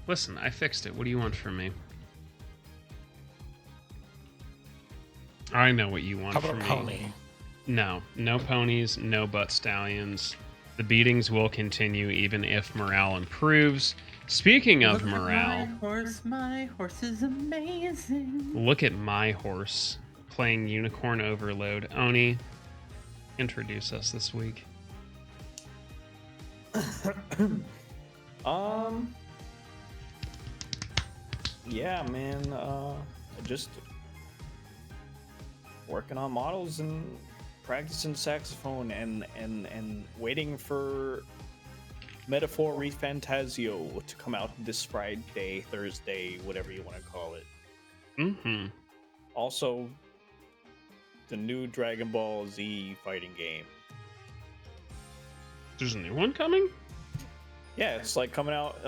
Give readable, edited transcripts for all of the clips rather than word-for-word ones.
Listen, I fixed it. What do you want from me? I know what you want How from about me. a pony? No ponies, no butt stallions. The beatings will continue even if morale improves. Speaking of Look morale, at my horse is amazing. look at my horse playing Unicorn Overload. Oni, introduce us this week. Yeah, man. Just working on models and practicing saxophone and waiting for Metaphor Refantasio to come out this Friday, Thursday, whatever you want to call it. Mm-hmm. Also, the new Dragon Ball Z fighting game. There's a new one coming? Yeah, it's like coming out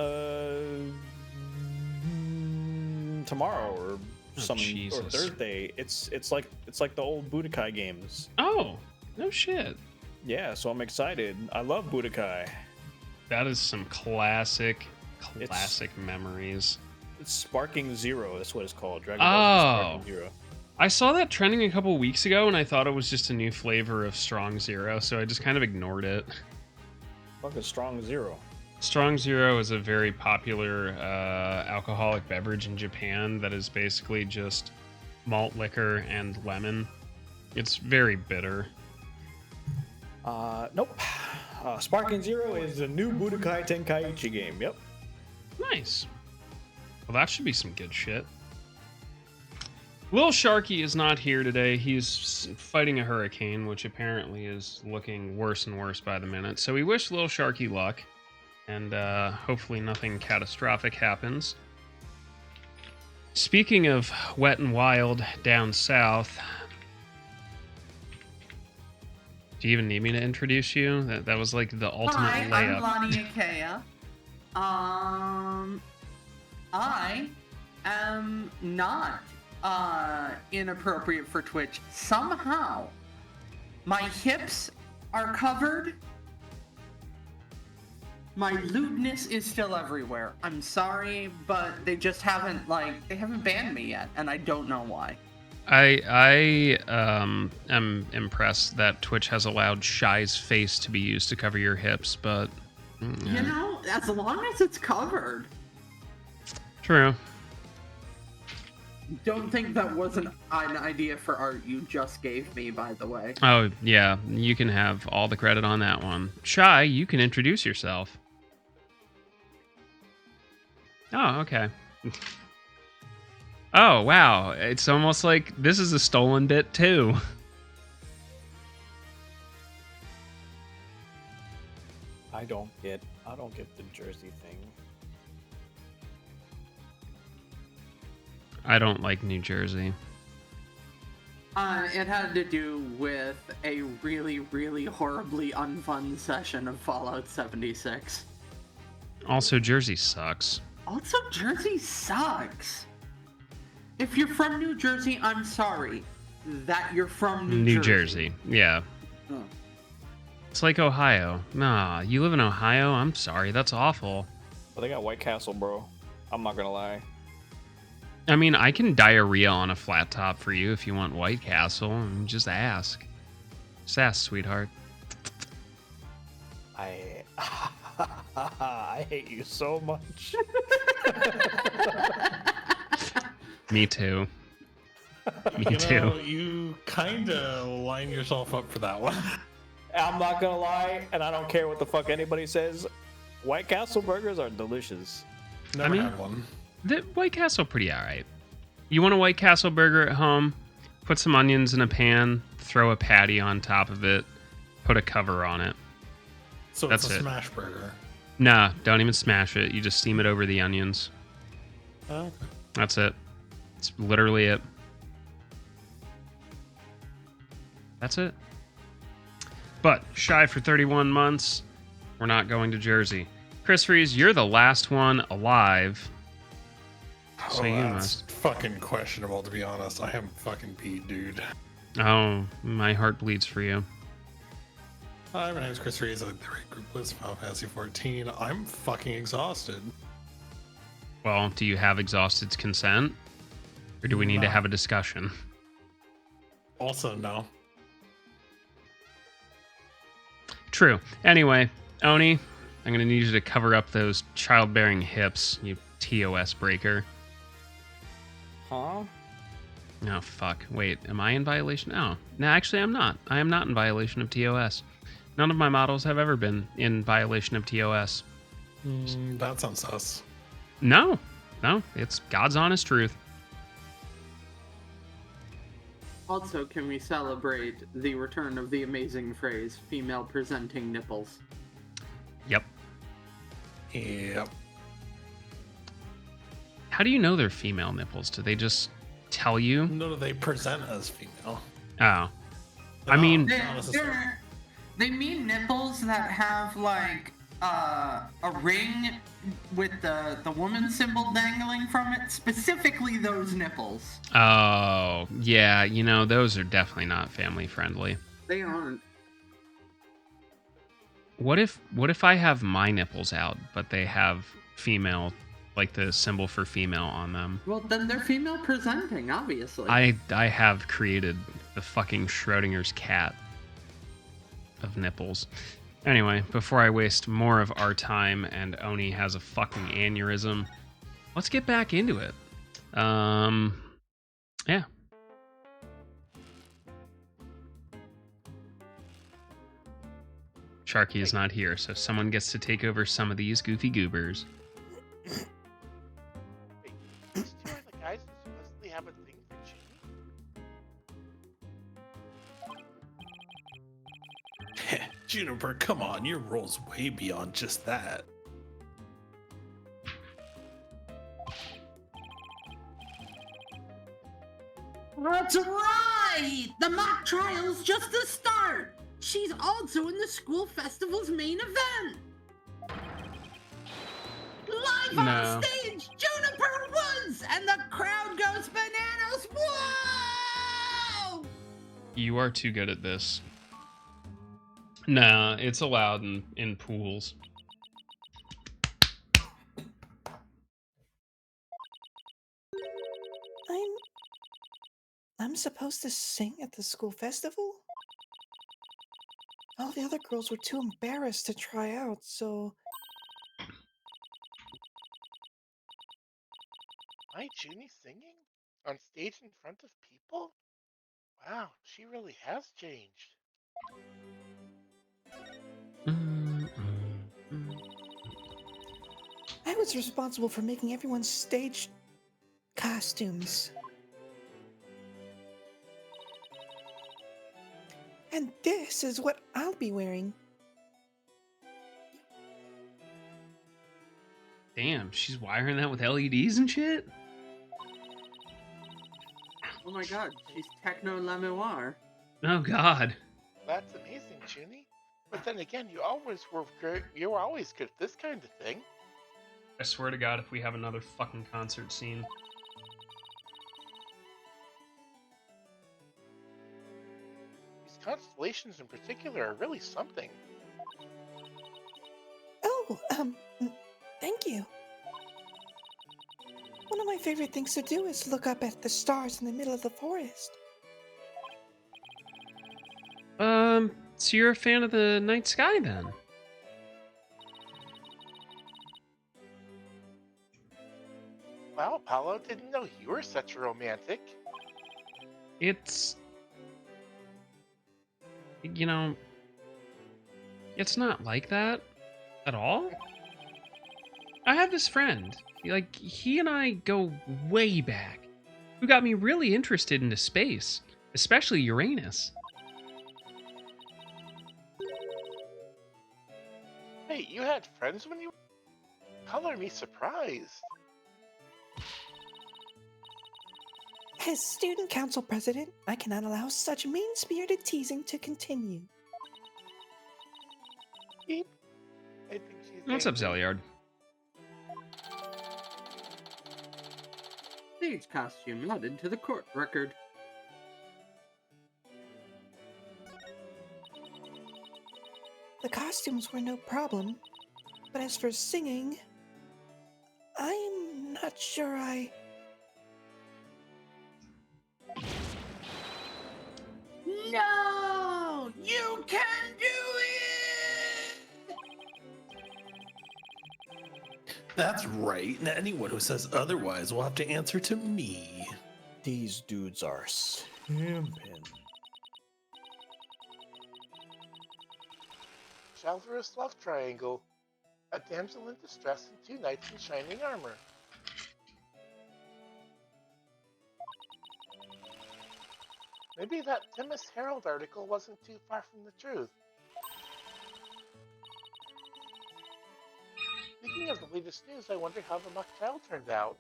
tomorrow or or Jesus. Thursday. It's like the old Budokai games. Oh, no shit. Yeah, so I'm excited. I love Budokai. That is some classic memories. It's Sparking Zero. That's what it's called. Dragon Ball Z Sparking Zero. I saw that trending a couple weeks ago, and I thought it was just a new flavor of Strong Zero, so I just kind of ignored it. Fucking Strong Zero. Strong Zero is a very popular alcoholic beverage in Japan that is basically just malt liquor and lemon. It's very bitter. Nope. Sparking Zero is the new Budokai Tenkaichi game. Yep. Nice. Well, that should be some good shit. Lil Sharky is not here today. He's fighting a hurricane, which apparently is looking worse and worse by the minute. So we wish Lil Sharky luck, and hopefully nothing catastrophic happens. Speaking of wet and wild down south, do you even need me to introduce you? That was like the ultimate Hi, layup. I'm Lonnie Akea. I am not inappropriate for Twitch. Somehow, my hips are covered. My lewdness is still everywhere. I'm sorry, but they just haven't banned me yet, and I don't know why. I am impressed that Twitch has allowed Shy's face to be used to cover your hips, but You know, as long as it's covered. True. Don't think that wasn't an idea for art you just gave me, by the way. Oh yeah, you can have all the credit on that one. Shy, you can introduce yourself. Oh, okay. Oh wow, it's almost like this is a stolen bit too. I don't get the Jersey thing. I don't like New Jersey. It had to do with a really, really horribly unfun session of Fallout 76. Also, Jersey sucks. Also, Jersey sucks. If you're from New Jersey, I'm sorry that you're from New Jersey. Yeah. Oh. It's like Ohio. Nah, you live in Ohio? I'm sorry, that's awful. But they got White Castle, bro. I'm not gonna lie. I mean, I can diarrhea on a flat top for you if you want White Castle. And just ask. Just ask, sweetheart. I hate you so much. Me too. Me too. Know, you kind of line yourself up for that one. I'm not gonna lie, and I don't care what the fuck anybody says. White Castle burgers are delicious. Never I mean, had one. The White Castle pretty alright. You want a White Castle burger at home? Put some onions in a pan, throw a patty on top of it, put a cover on it. So That's it's a it. smash burger. Nah, don't even smash it. You just steam it over the onions. Oh, okay. That's it. It's literally it. That's it. But Shy for 31 months, we're not going to Jersey. Chris Freeze, you're the last one alive. So you that's must. fucking questionable, to be honest. I am fucking Pete, dude. Oh, my heart bleeds for you. Hi, my name is Chris Reeves. I'm the Group List of Final Fantasy 14. I'm fucking exhausted. Well, do you have exhausted consent? Or do we need to No. have a discussion? Also, no. True. Anyway, Oni, I'm going to need you to cover up those childbearing hips, you TOS breaker. Huh? Oh, fuck. Wait, am I in violation? Oh, no, actually, I'm not. I am not in violation of TOS. None of my models have ever been in violation of TOS. That sounds sus. No, it's God's honest truth. Also, can we celebrate the return of the amazing phrase, female presenting nipples? Yep. Yep. How do you know they're female nipples? Do they just tell you? No, they present as female. Oh. I mean, Not necessarily. They mean nipples that have, like, a ring with the woman symbol dangling from it. Specifically those nipples. oh, yeah, those are definitely not family friendly. They aren't. What if I have my nipples out, but they have female, like the symbol for female on them? Well, then they're female presenting, obviously. I have created the fucking Schrodinger's cat of nipples. Anyway, before I waste more of our time and Oni has a fucking aneurysm, let's get back into it. Yeah. Sharky is not here, so someone gets to take over some of these goofy goobers. Wait, these two are the guys who supposedly have a thing for Jimmy? Juniper, come on, your role's way beyond just that. That's right! The mock trial's just the start! She's also in the school festival's main event! Live No. on stage, Juniper Woods! And the crowd goes bananas! Whoa! You are too good at this. Nah, it's allowed in pools. I'm supposed to sing at the school festival? All the other girls were too embarrassed to try out, so... My Junie singing? On stage in front of people? Wow, she really has changed. I was responsible for making everyone's stage costumes. And this is what I'll be wearing. Damn, she's wiring that with LEDs and shit? Oh my god, she's techno la memoire. Oh god. That's amazing, Junie. But then again, you were always good at this kind of thing. I swear to God, if we have another fucking concert scene. These constellations in particular are really something. Oh, thank you. One of my favorite things to do is look up at the stars in the middle of the forest. So you're a fan of the night sky then? Wow, Paolo, didn't know you were such a romantic. It's... It's not like that at all. I have this friend, like, he and I go way back, who got me really interested into space, especially Uranus. Hey, you had friends when you... Color me surprised. As student council president, I cannot allow such mean-spirited teasing to continue. Beep. I think she's... What's up, angry. Zelyard? Stage costume added to the court record. The costumes were no problem, but as for singing, I'm not sure I... No! You can do it! That's right. And anyone who says otherwise will have to answer to me. These dudes are simping. Chivalrous love triangle. A damsel in distress and two knights in shining armor. Maybe that Timus Herald article wasn't too far from the truth. Speaking of the latest news, I wonder how the mock trial turned out.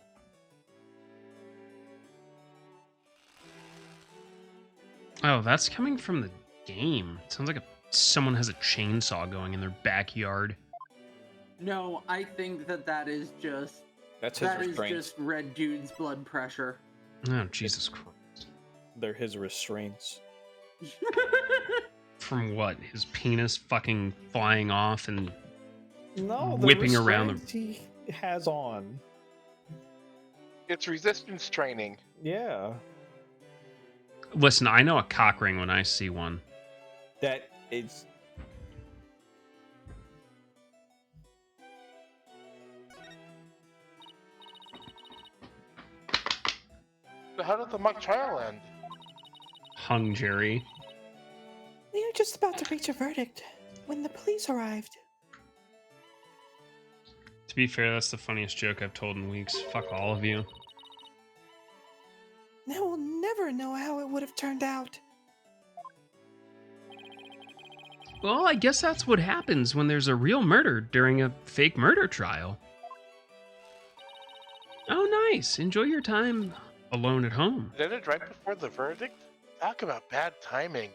Oh, that's coming from the game. Sounds like someone has a chainsaw going in their backyard. No, I think that is just That's his that is restraints. just red dude's blood pressure. Oh, Jesus Christ. They're his restraints. From what? His penis fucking flying off and No, the whipping around the... restraints he has on. It's resistance training. Yeah. Listen, I know a cock ring when I see one. That is. So how did the mock trial end? Hung Jerry. We were just about to reach a verdict when the police arrived. To be fair, that's the funniest joke I've told in weeks. Fuck all of you. Now we'll never know how it would have turned out. Well, I guess that's what happens when there's a real murder during a fake murder trial. Oh, nice. Enjoy your time alone at home. It ended right before the verdict? Talk about bad timing.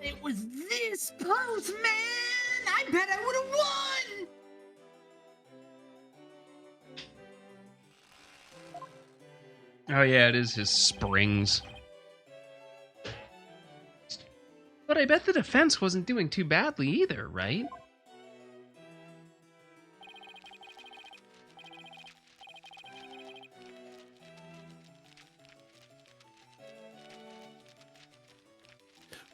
It was this close, man! I bet I would have won! Oh, yeah, it is his springs. But I bet the defense wasn't doing too badly either, right?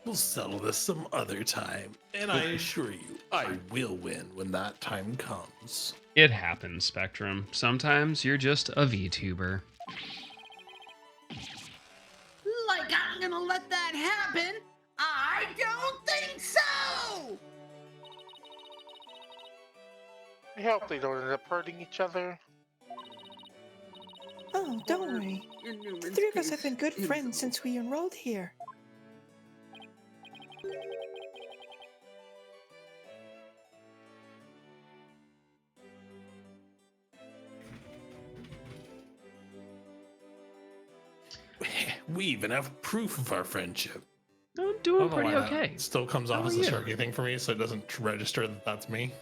We'll settle this some other time, and I assure you, I will win when that time comes. It happens, Spectrum. Sometimes you're just a VTuber. Like I'm gonna let that happen? I don't think so! I hope they don't end up hurting each other. Oh, don't worry. In The Newman's three of us case, have been good it friends was- since we enrolled here. We even have proof of our friendship. I'm I doing don't know pretty why that okay. still comes How off are as a you? Sharky thing for me, so it doesn't register that that's me.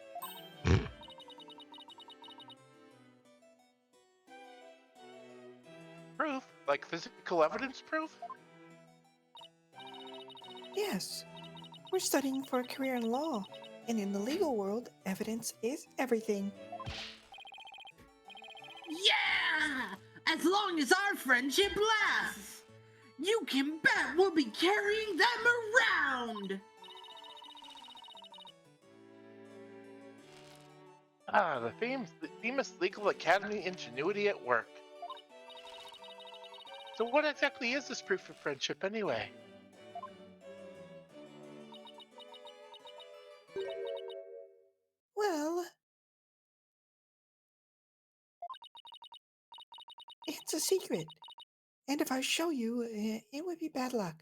Proof? Like physical evidence proof? Yes. We're studying for a career in law, and in the legal world, evidence is everything. Yeah! As long as our friendship lasts! You can bet we'll be carrying them around! Ah, the famous Legal Academy ingenuity at work. So what exactly is this proof of friendship anyway? Well, it's a secret. And if I show you, it would be bad luck.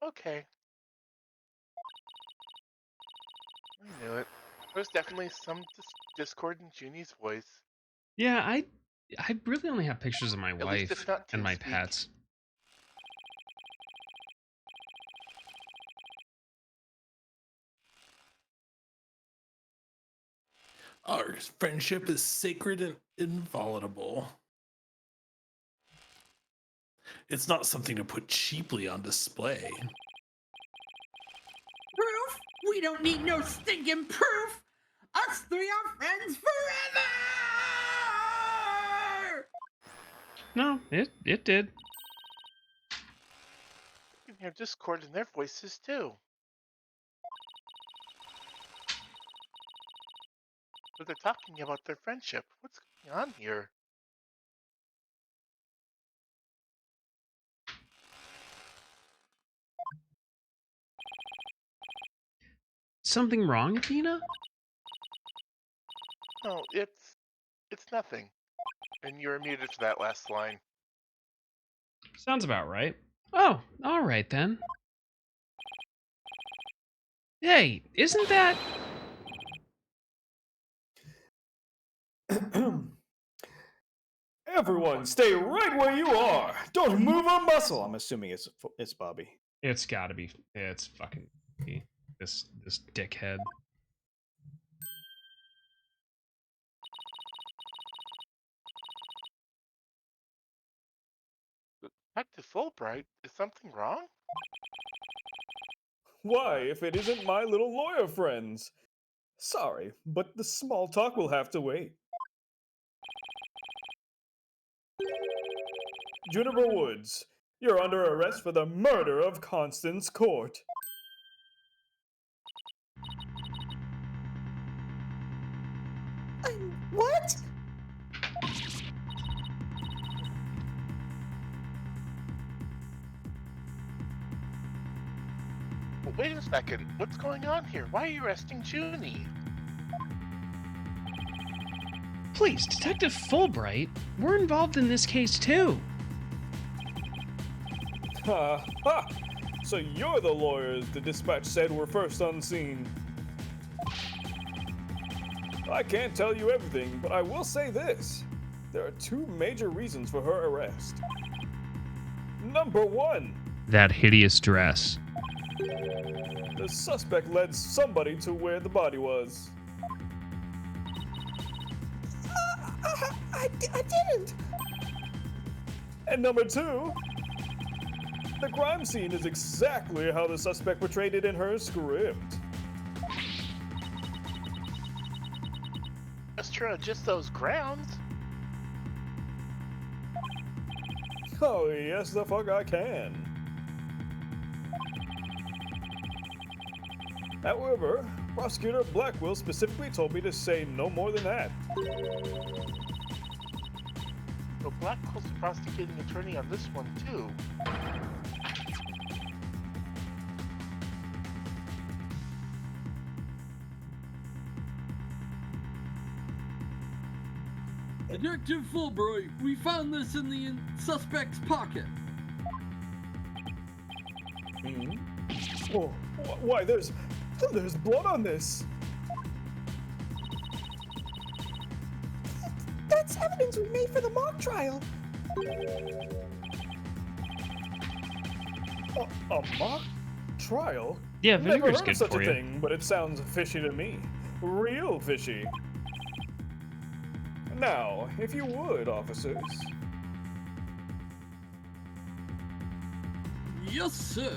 Okay. I knew it. There's definitely some discord in Junie's voice. Yeah, I really only have pictures of my At least it's wife not and my TeamSpeak. pets. Our friendship is sacred and inviolable. It's not something to put cheaply on display. Proof? We don't need no stinking proof. Us three are friends forever. No, it did. You can hear discord in their voices too. But they're talking about their friendship. What's going on here? Something wrong, Athena? No, it's nothing. And you're muted for that last line. Sounds about right. Oh, all right then. Hey, isn't that... Everyone, stay right where you are. Don't move a muscle. I'm assuming it's Bobby. It's gotta be. It's fucking me. This dickhead. Detective Fulbright, is something wrong? Why, if it isn't my little lawyer friends? Sorry, but the small talk will have to wait. Juniper Woods, you're under arrest for the murder of Constance Court. What? Well, wait a second. What's going on here? Why are you arresting Junie? Please, Detective Fulbright, we're involved in this case too. Ha ha! So you're the lawyers the dispatch said were first on scene. I can't tell you everything, but I will say this. There are two major reasons for her arrest. Number one, That hideous dress. the suspect led somebody to where the body was. I didn't. And number two, the crime scene is exactly how the suspect portrayed it in her script. Just true, just those grounds. Oh, yes, the fuck I can. However, Prosecutor Blackwell specifically told me to say no more than that. But Blackwell's the prosecuting attorney on this one too. Detective Fulbright, we found this in the suspect's pocket. Oh, why, there's blood on this. That's evidence we made for the mock trial. A mock trial? Yeah, Never vinegar's heard good of such for a you. thing, but it sounds fishy to me. Real fishy. Now, if you would, officers. Yes, sir.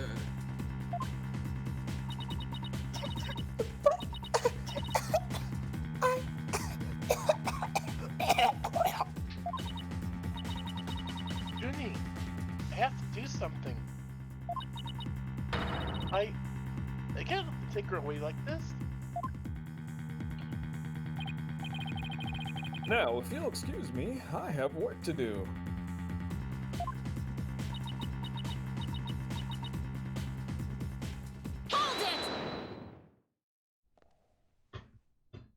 Junie, I have to do something. I can't take her away like this. Now, if you'll excuse me, I have work to do. Hold it!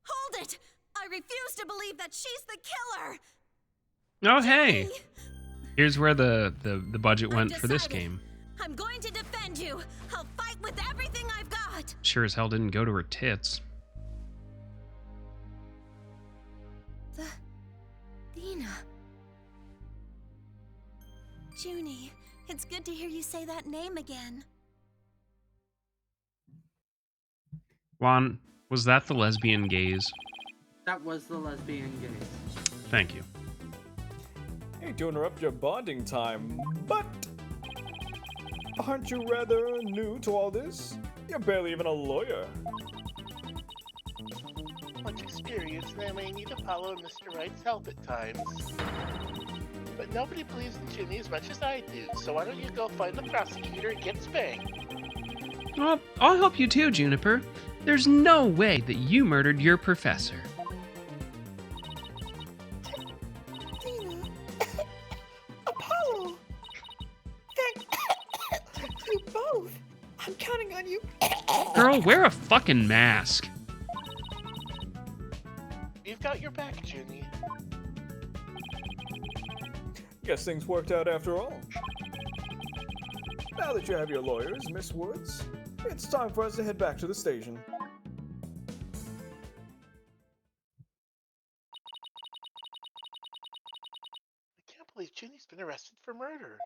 Hold it! I refuse to believe that she's the killer! Oh, hey. Junie, Here's where the budget I've went for this decided. game. I'm going to defend you. I'll fight with everything I've got. Sure as hell didn't go to her tits. Dina. Junie, it's good to hear you say that name again. Juan, was that the lesbian gaze? That was the lesbian gaze. Thank you. Hate to interrupt your bonding time, but aren't you rather new to all this? You're barely even a lawyer. Much experience, and I may need to follow Mr. Wright's help at times. But nobody believes in Ginny as much as I do, so why don't you go find the prosecutor and get spanked? Well, I'll help you too, Juniper. There's no way that you murdered your professor. Athena. Apollo. Thank you both. I'm counting on you. Girl, wear a fucking mask. We've got your back, Ginny. Guess things worked out after all. Now that you have your lawyers, Miss Woods, it's time for us to head back to the station. I can't believe Ginny's been arrested for murder.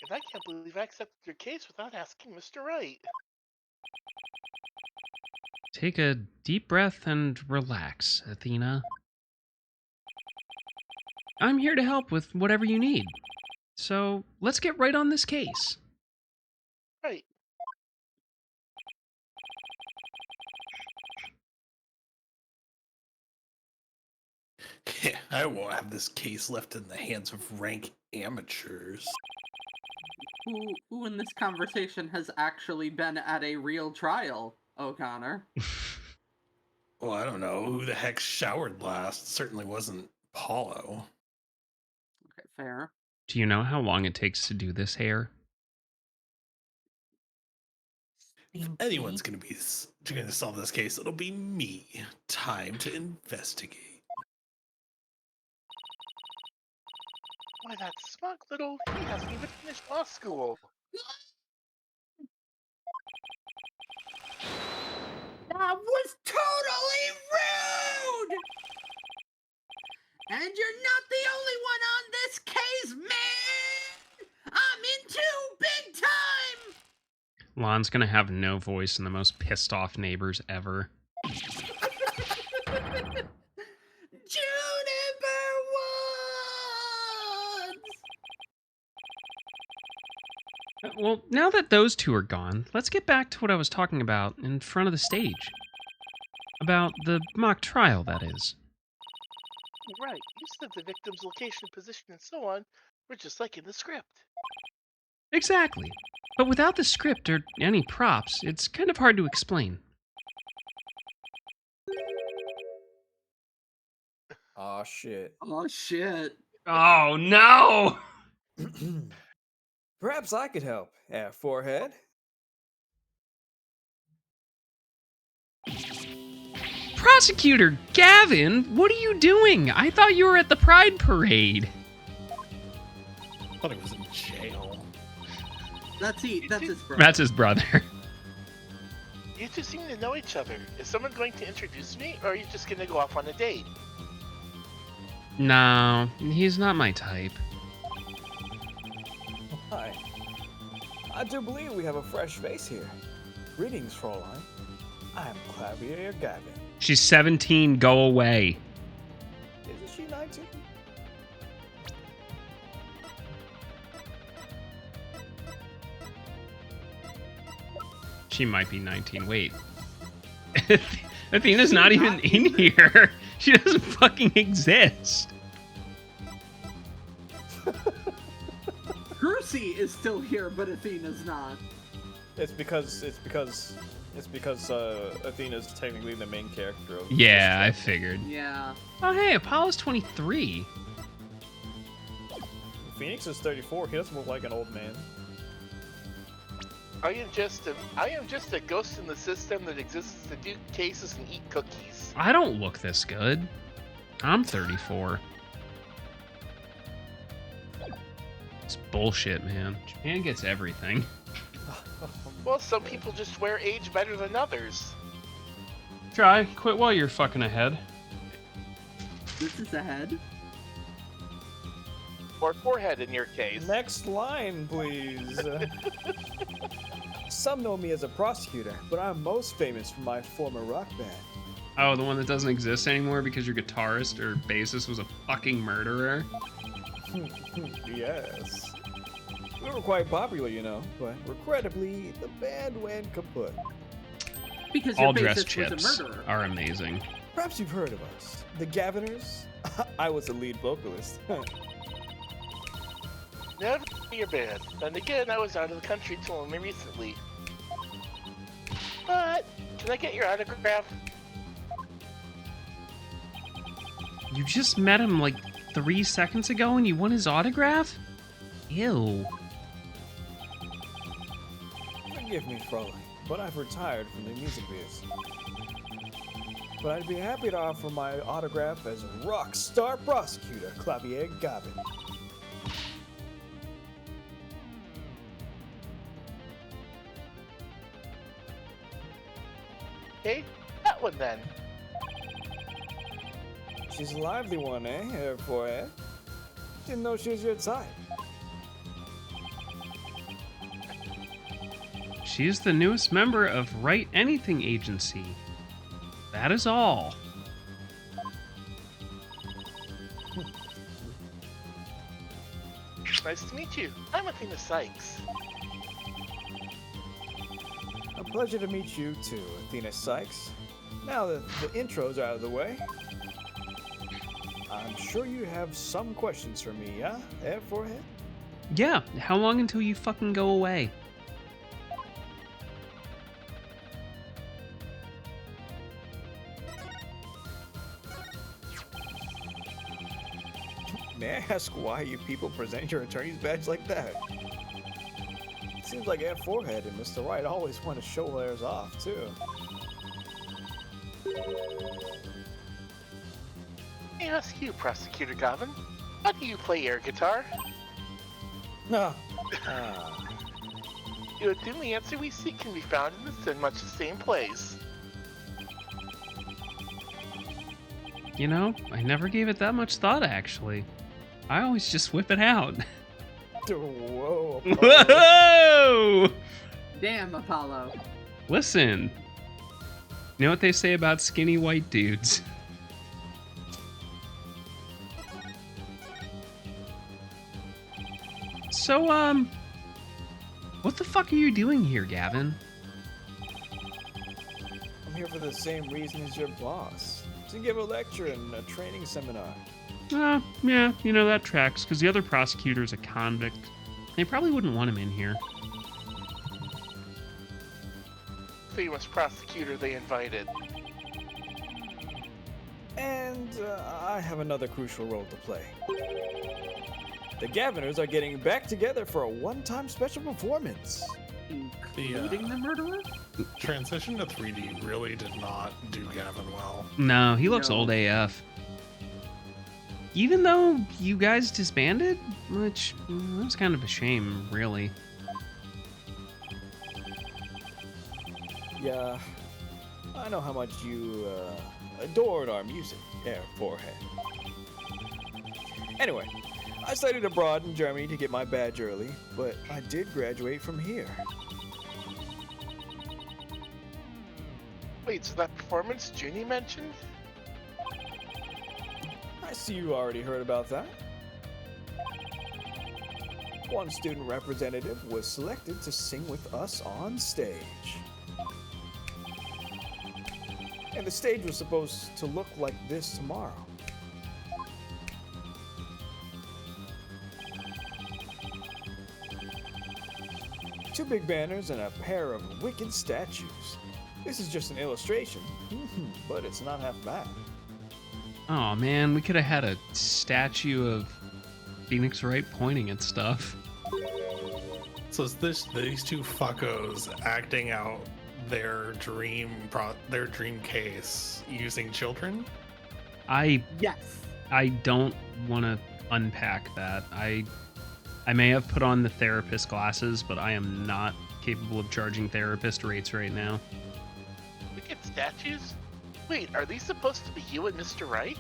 And I can't believe I accepted your case without asking Mr. Wright. Take a deep breath and relax, Athena. I'm here to help with whatever you need. So let's get right on this case. Right. I won't have this case left in the hands of rank amateurs. Who in this conversation has actually been at a real trial, O'Connor? Well, I don't know. Who the heck showered last? Certainly wasn't Paulo. Okay, fair. Do you know how long it takes to do this hair? If anyone's going to solve this case, it'll be me. Time to investigate. Why, that smug little... He hasn't even finished law school. That was totally rude! And you're not the only one on this case, man! I'm in too, big time! Lon's gonna have no voice and the most pissed off neighbors ever. Juniper Woods! Well, now that those two are gone, let's get back to what I was talking about in front of the stage. About the mock trial, that is. Right. You said the victim's location, position, and so on were just like in the script. Exactly. But without the script or any props, it's kind of hard to explain. Aw, shit. Oh, shit. Oh, no! Perhaps I could help. Forehead. Prosecutor Gavin, what are you doing? I thought you were at the Pride Parade. I thought he was in jail. That's his brother. That's his brother. You two seem to know each other. Is someone going to introduce me, or are you just going to go off on a date? No, he's not my type. Hi. I do believe we have a fresh face here. Greetings, Fräulein. I'm Clavier Gavin. She's 17, go away. Isn't she 19? She might be 19. Wait. Athena's not even in here. She doesn't fucking exist. Percy is still here, but Athena's not. It's because Athena's technically the main character of Yeah, I figured. Yeah. Oh, hey, Apollo's 23. Phoenix is 34. He doesn't look like an old man. I am just a ghost in the system that exists to do cases and eat cookies. I don't look this good. I'm 34. It's bullshit, man. Japan gets everything. Well, some people just wear age better than others. Try. Quit while you're fucking ahead. This is ahead. Or forehead in your case. Next line, please. Some know me as a prosecutor, but I'm most famous for my former rock band. Oh, the one that doesn't exist anymore because your guitarist or bassist was a fucking murderer? Yes. We were quite popular, you know, but regrettably, the band went kaput. Because your All dressed bassist was chips a murderer. are amazing. Perhaps you've heard of us. The Gaviners? I was the lead vocalist. Never your band. Then again, I was out of the country till only recently. But can I get your autograph? You just met him like 3 seconds ago and you want his autograph? Ew. Forgive me, Fraulein, but I've retired from the music biz. But I'd be happy to offer my autograph as rock star prosecutor Clavier Gavin. Okay, that one then. She's a lively one, eh, Herr Forehead? Didn't know she was your type. She's the newest member of Wright Anything Agency. That is all. Nice to meet you. I'm Athena Sykes. A pleasure to meet you too, Athena Sykes. Now that the intros are out of the way, I'm sure you have some questions for me, huh, Herr Forehead? Yeah, how long until you fucking go away? May I ask why you people present your attorney's badge like that? Seems like Herr Forehead and Mr. Wright always want to show theirs off, too. May I ask you, Prosecutor Gavin, how do you play air guitar? No. You would think the answer we seek can be found in much the same place. You know, I never gave it that much thought, actually. I always just whip it out. Whoa. Whoa! Damn, Apollo. Listen. You know what they say about skinny white dudes? So, what the fuck are you doing here, Gavin? I'm here for the same reason as your boss. To give a lecture and a training seminar. Yeah, you know, that tracks, because the other prosecutor's a convict. They probably wouldn't want him in here. Famous prosecutor they invited. And I have another crucial role to play. The Gaviners are getting back together for a one-time special performance. Including the murderer? Transition to 3D really did not do Gavin well. No, he looks No. old AF. Even though you guys disbanded? Which, that's kind of a shame, really. Yeah, I know how much you adored our music, Herr Forehead. Anyway, I studied abroad in Germany to get my badge early, but I did graduate from here. Wait, so that performance Junie mentioned? I see you already heard about that. One student representative was selected to sing with us on stage. And the stage was supposed to look like this tomorrow. Two big banners and a pair of wicked statues. This is just an illustration, but it's not half bad. Oh man, we could have had a statue of Phoenix Wright pointing at stuff. So is these two fuckos acting out their dream case using children? Yes. I don't want to unpack that. I may have put on the therapist glasses, but I am not capable of charging therapist rates right now. Wicked statues? Wait, are these supposed to be you and Mr. Wright?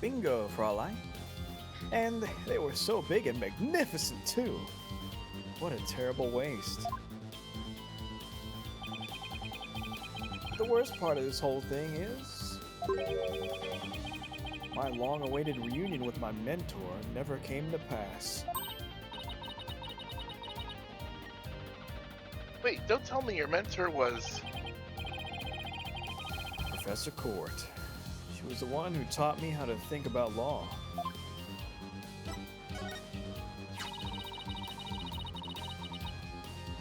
Bingo, Fraulein. And they were so big and magnificent, too. What a terrible waste. the worst part of this whole thing is my long-awaited reunion with my mentor never came to pass. Wait, don't tell me your mentor was... Professor Court. She was the one who taught me how to think about law.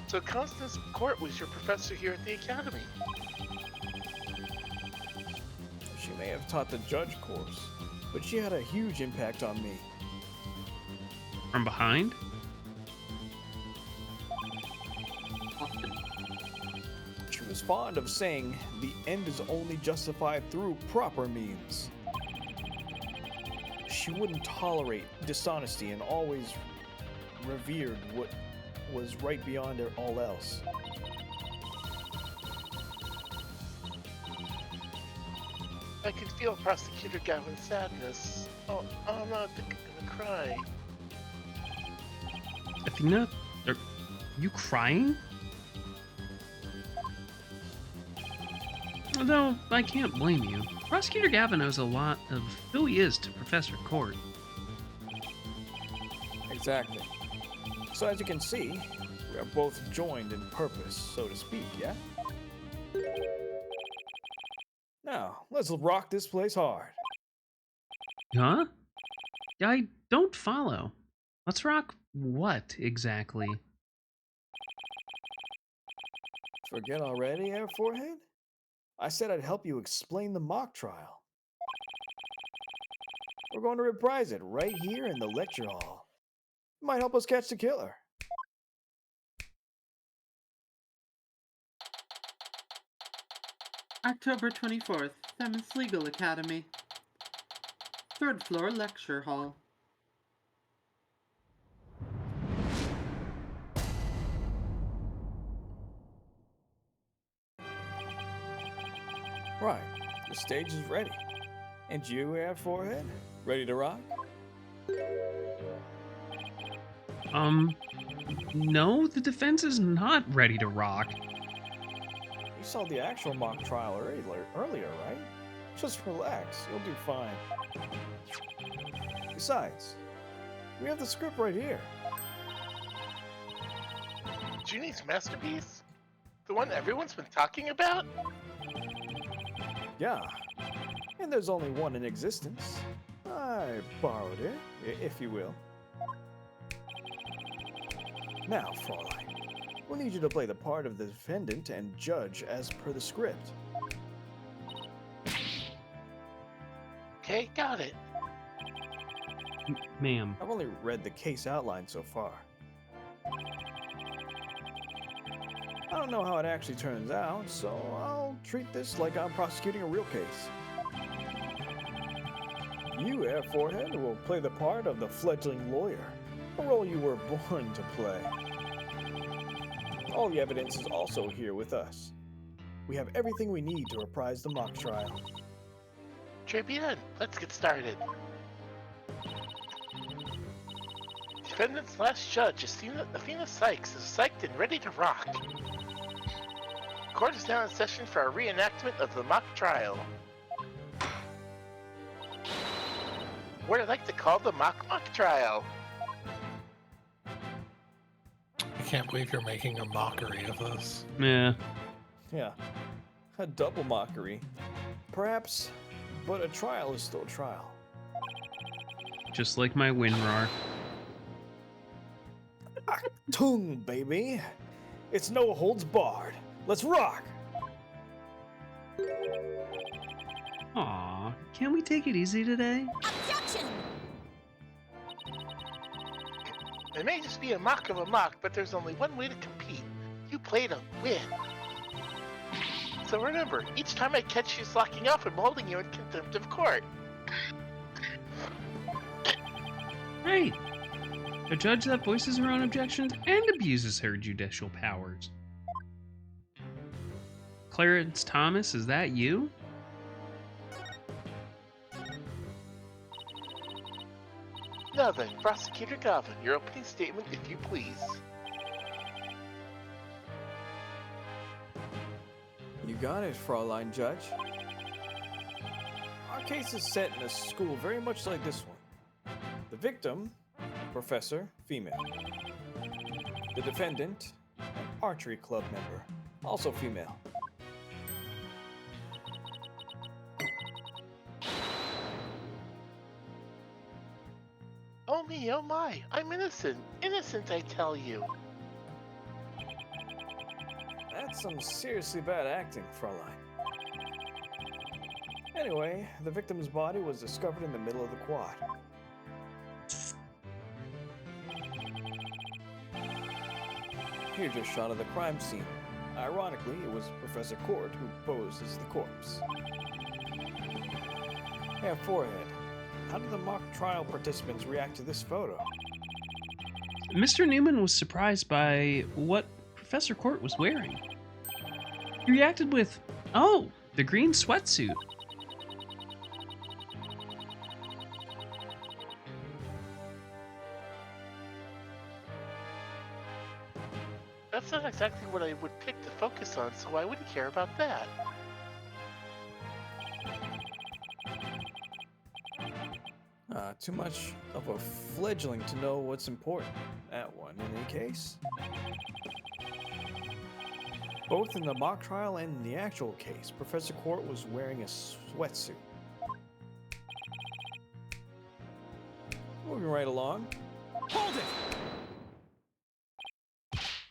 So Constance Court was your professor here at the academy. She may have taught the judge course, but she had a huge impact on me. From behind? She was fond of saying the end is only justified through proper means. She wouldn't tolerate dishonesty and always revered what was right beyond all else. I can feel Prosecutor Gavin's sadness. Oh, I'm not gonna cry. Athena, are you crying? Although, I can't blame you. Prosecutor Gavin owes a lot of who he is to Professor Court. Exactly. So as you can see, we are both joined in purpose, so to speak, yeah? Now, let's rock this place hard. Huh? I don't follow. Let's rock what, exactly? Forget already, Air Forehead? I said I'd help you explain the mock trial. We're going to reprise it right here in the lecture hall. It might help us catch the killer. October 24th, Themis Legal Academy. 3rd floor lecture hall. Right, the stage is ready. And you, Air Forehead, ready to rock? No, the defense is not ready to rock. You saw the actual mock trial earlier, right? Just relax, you'll do fine. Besides, we have the script right here. Junie's masterpiece? The one everyone's been talking about? Yeah, and there's only one in existence. I borrowed it, if you will. Now, Fraulein, we'll need you to play the part of the defendant and judge as per the script. Okay, got it. Ma'am. I've only read the case outline so far. I don't know how it actually turns out, so I'll treat this like I'm prosecuting a real case. You, Air Forehead, will play the part of the fledgling lawyer, a role you were born to play. All the evidence is also here with us. We have everything we need to reprise the mock trial. Très bien, let's get started. Defendant's last judge, Athena Sykes, is psyched and ready to rock. Court is now in session for a reenactment of the mock trial. What I'd like to call the mock trial. I can't believe you're making a mockery of this. Yeah. Yeah, a double mockery. Perhaps, but a trial is still a trial. Just like my WinRAR. Tung, baby. It's no holds barred. Let's rock! Aw, can't we take it easy today? Objection! It may just be a mock of a mock, but there's only one way to compete. You play to win. So remember, each time I catch you slacking off, I'm holding you in contempt of court. Right. A judge that voices her own objections and abuses her judicial powers. Clarence Thomas, is that you? Now then, Prosecutor Gavin, your opening statement, if you please. You got it, Fraulein Judge. Our case is set in a school very much like this one. The victim, professor, female. The defendant, archery club member, also female. Oh me, oh my, I'm innocent. Innocent, I tell you. That's some seriously bad acting, Fraulein. Anyway, the victim's body was discovered in the middle of the quad. Here's a shot of the crime scene. Ironically, it was Professor Court who posed as the corpse. Yeah, forehead. How did the mock trial participants react to this photo? Mr. Newman was surprised by what Professor Court was wearing. He reacted with, "Oh, the green sweatsuit." That's not exactly what I would pick to focus on, so I wouldn't care about that. Too much of a fledgling to know what's important. That one, in any case. Both in the mock trial and in the actual case, Professor Court was wearing a sweatsuit. Moving right along. Hold it!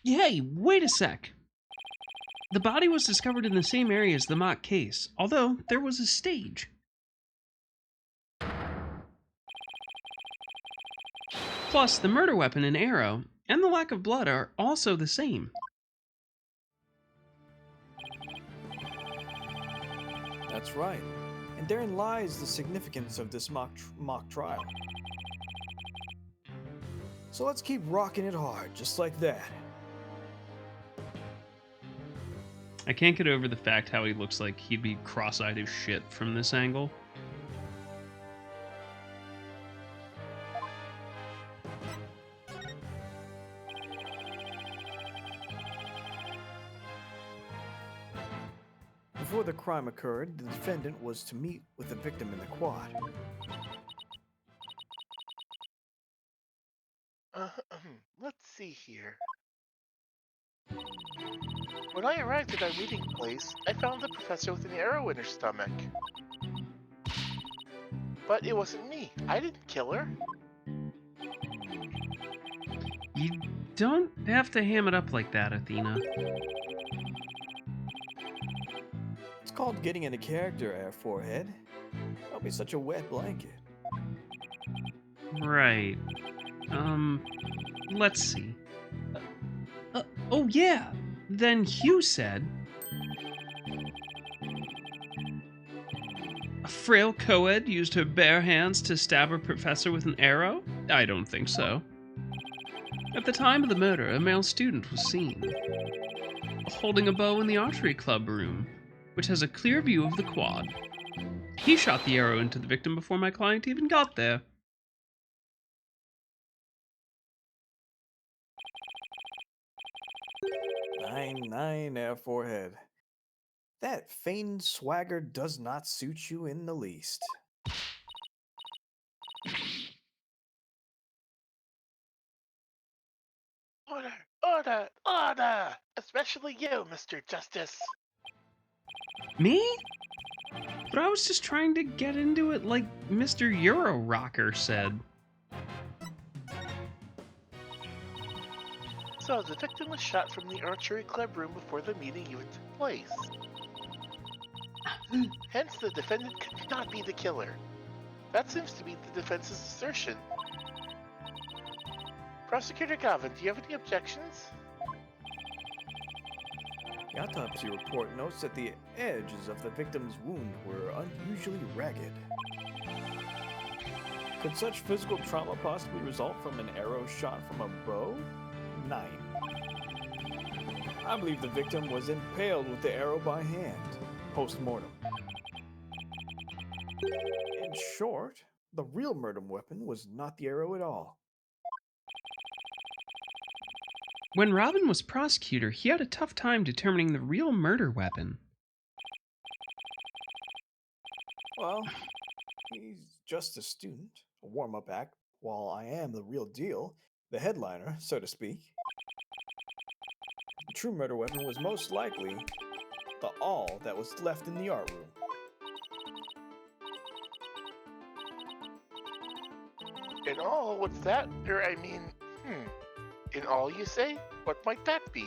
Hey, wait a sec. The body was discovered in the same area as the mock case, although there was a stage. Plus, the murder weapon and arrow, and the lack of blood are also the same. That's right. And therein lies the significance of this mock trial. So let's keep rocking it hard, just like that. I can't get over the fact how he looks like he'd be cross-eyed as shit from this angle. Before the crime occurred, the defendant was to meet with the victim in the quad. Let's see here. When I arrived at our meeting place, I found the professor with an arrow in her stomach. But it wasn't me. I didn't kill her. You don't have to ham it up like that, Athena. It's called getting into character, Air Forehead. Don't be such a wet blanket. Right. Let's see. Oh yeah! Then Hugh said... A frail co-ed used her bare hands to stab a professor with an arrow? I don't think so. At the time of the murder, a male student was seen holding a bow in the archery club room, which has a clear view of the quad. He shot the arrow into the victim before my client even got there. Nine, Air Forehead. That feigned swagger does not suit you in the least. Order! Order! Order! Especially you, Mr. Justice. Me? But I was just trying to get into it like Mr. Euro Rocker said. So, the victim was shot from the archery club room before the meeting even took place. Hence, the defendant could not be the killer. That seems to be the defense's assertion. Prosecutor Gavin, do you have any objections? The autopsy report notes that the edges of the victim's wound were unusually ragged. Could such physical trauma possibly result from an arrow shot from a bow? 9. I believe the victim was impaled with the arrow by hand, post-mortem. In short, the real murder weapon was not the arrow at all. When Robin was prosecutor, he had a tough time determining the real murder weapon. Well, he's just a student, a warm up act, while I am the real deal, the headliner, so to speak. The true murder weapon was most likely the awl that was left in the art room. In all, what's that? In all, you say? What might that be?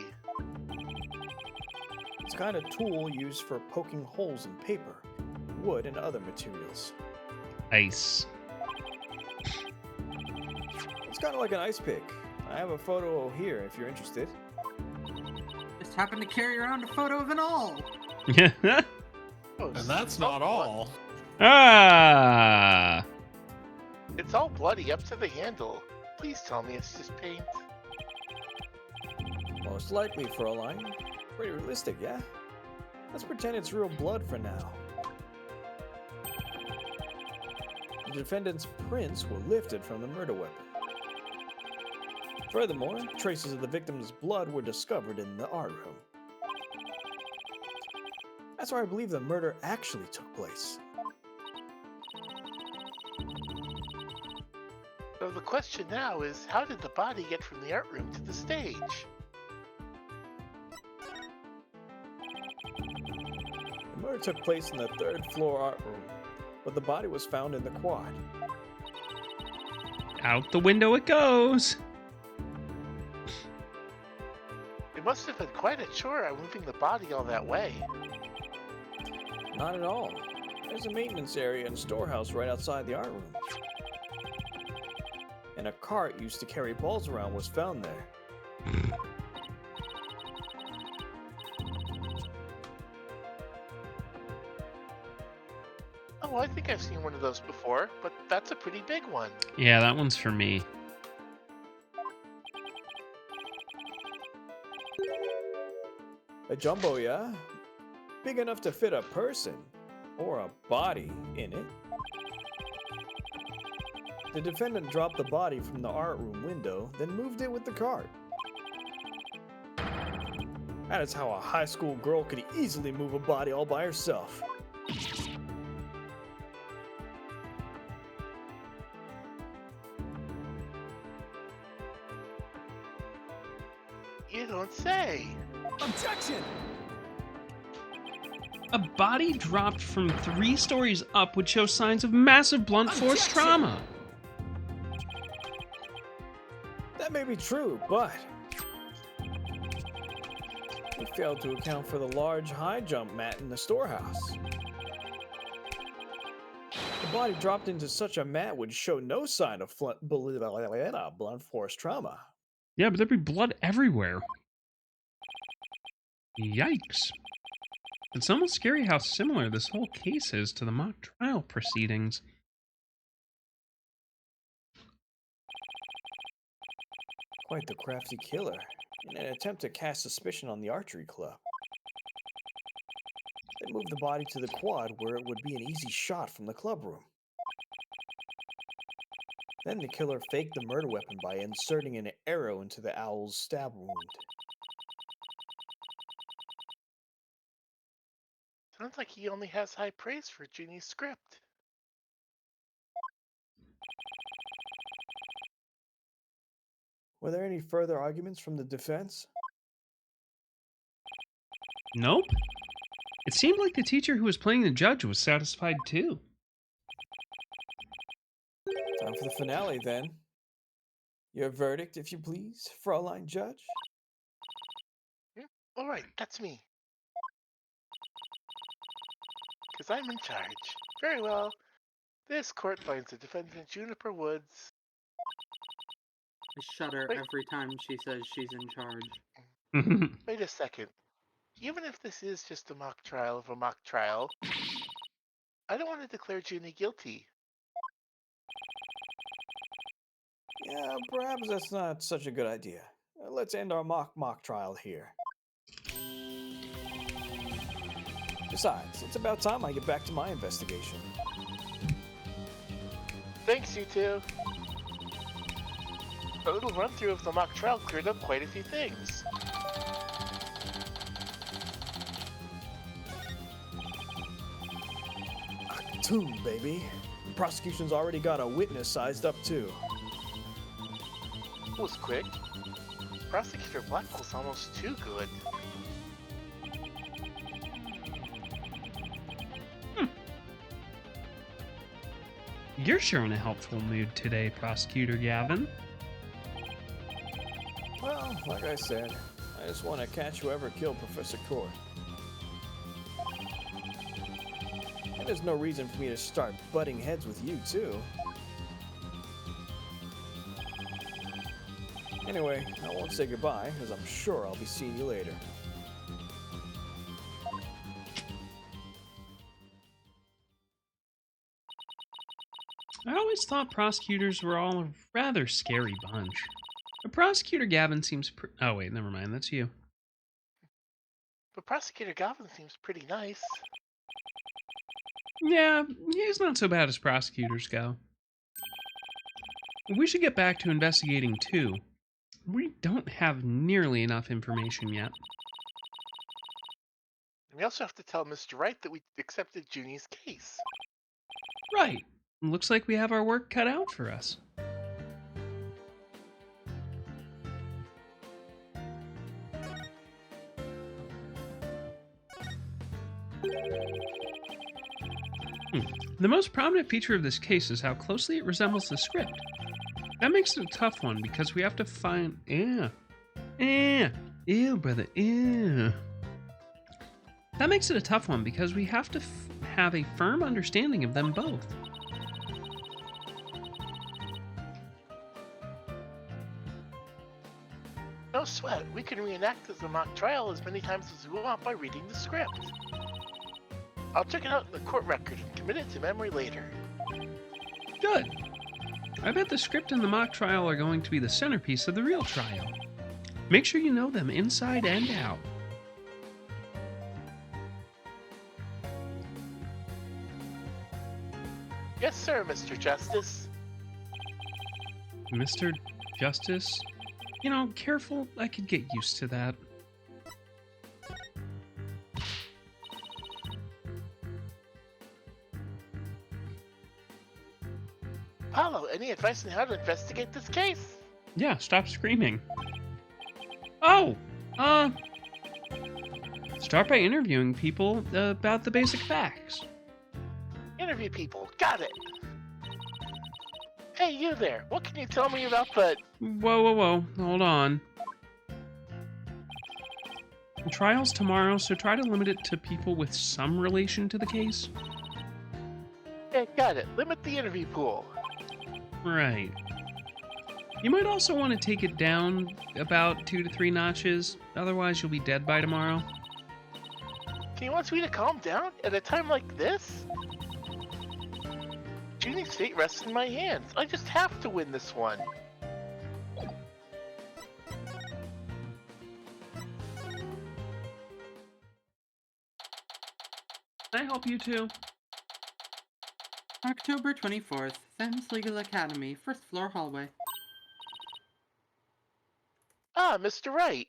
It's a kind of tool used for poking holes in paper, wood, and other materials. Ice. It's kind of like an ice pick. I have a photo here if you're interested. Just happened to carry around a photo of an awl. Oh, And that's not all. Ah. It's all bloody up to the handle. Please tell me it's just paint. Most likely, Fräulein. Pretty realistic, yeah? Let's pretend it's real blood for now. The defendant's prints were lifted from the murder weapon. Furthermore, traces of the victim's blood were discovered in the art room. That's where I believe the murder actually took place. So the question now is, how did the body get from the art room to the stage? The murder took place in the third floor art room, but the body was found in the quad. Out the window it goes. It must have been quite a chore moving the body all that way. Not at all. There's a maintenance area and storehouse right outside the art room. And a cart used to carry balls around was found there. Oh, I think I've seen one of those before, but that's a pretty big one. Yeah, that one's for me. A jumbo, yeah? Big enough to fit a person or a body in it. The defendant dropped the body from the art room window, then moved it with the cart. That is how a high school girl could easily move a body all by herself. You don't say. Objection! A body dropped from 3 stories up would show signs of massive blunt force trauma. That may be true, but we failed to account for the large high jump mat in the storehouse. The body dropped into such a mat would show no sign of blunt force trauma. Yeah, but there'd be blood everywhere. Yikes. It's almost scary how similar this whole case is to the mock trial proceedings. Quite the crafty killer, in an attempt to cast suspicion on the archery club. They moved the body to the quad where it would be an easy shot from the club room. Then the killer faked the murder weapon by inserting an arrow into the owl's stab wound. Sounds like he only has high praise for Ginny's script. Were there any further arguments from the defense? Nope. It seemed like the teacher who was playing the judge was satisfied too. Time for the finale, then. Your verdict, if you please, Fräulein Judge? All right, that's me. Because I'm in charge. Very well. This court finds the defendant Juniper Woods. I shudder Wait. every time she says she's in charge. Wait a second. Even if this is just a mock trial of a mock trial, I don't want to declare Junie guilty. Yeah, perhaps that's not such a good idea. Let's end our mock trial here. Besides, it's about time I get back to my investigation. Thanks, you two. A little run through of the mock trial cleared up quite a few things. soon, baby. Prosecution's already got a witness sized up, too. That was quick. Prosecutor Blackwell's almost too good. You're showing a helpful mood today, Prosecutor Gavin. Well, like I said, I just want to catch whoever killed Professor Core. And there's no reason for me to start butting heads with you, too. Anyway, I won't say goodbye, as I'm sure I'll be seeing you later. I always thought prosecutors were all a rather scary bunch. But Prosecutor Gavin seems oh wait, never mind, that's you. But Prosecutor Gavin seems pretty nice. Yeah, he's not so bad as prosecutors go. We should get back to investigating too. We don't have nearly enough information yet. And we also have to tell Mr. Wright that we accepted Junie's case. Right. Looks like we have our work cut out for us. The most prominent feature of this case is how closely it resembles the script. That makes it a tough one because we have to find... Ew, brother, ew. That makes it a tough one because we have to have a firm understanding of them both. No sweat, we can reenact the mock trial as many times as we want by reading the script. I'll check it out in the court record and commit it to memory later. Good. I bet the script and the mock trial are going to be the centerpiece of the real trial. Make sure you know them inside and out. Yes, sir, Mr. Justice. Mr. Justice? You know, careful, I could get used to that. Paulo, any advice on how to investigate this case? Yeah, stop screaming. Oh! Start by interviewing people about the basic facts. Interview people, got it. Hey, you there, what can you tell me about the... Whoa, hold on. The trial's tomorrow, so try to limit it to people with some relation to the case. Yeah, got it, limit the interview pool. Right. You might also want to take it down about 2 to 3 notches, otherwise you'll be dead by tomorrow. Can you want me to calm down at a time like this? Junie's fate rests in my hands. I just have to win this one. Can I help you too? October 24th, Thames Legal Academy, first floor hallway. Ah, Mr. Wright.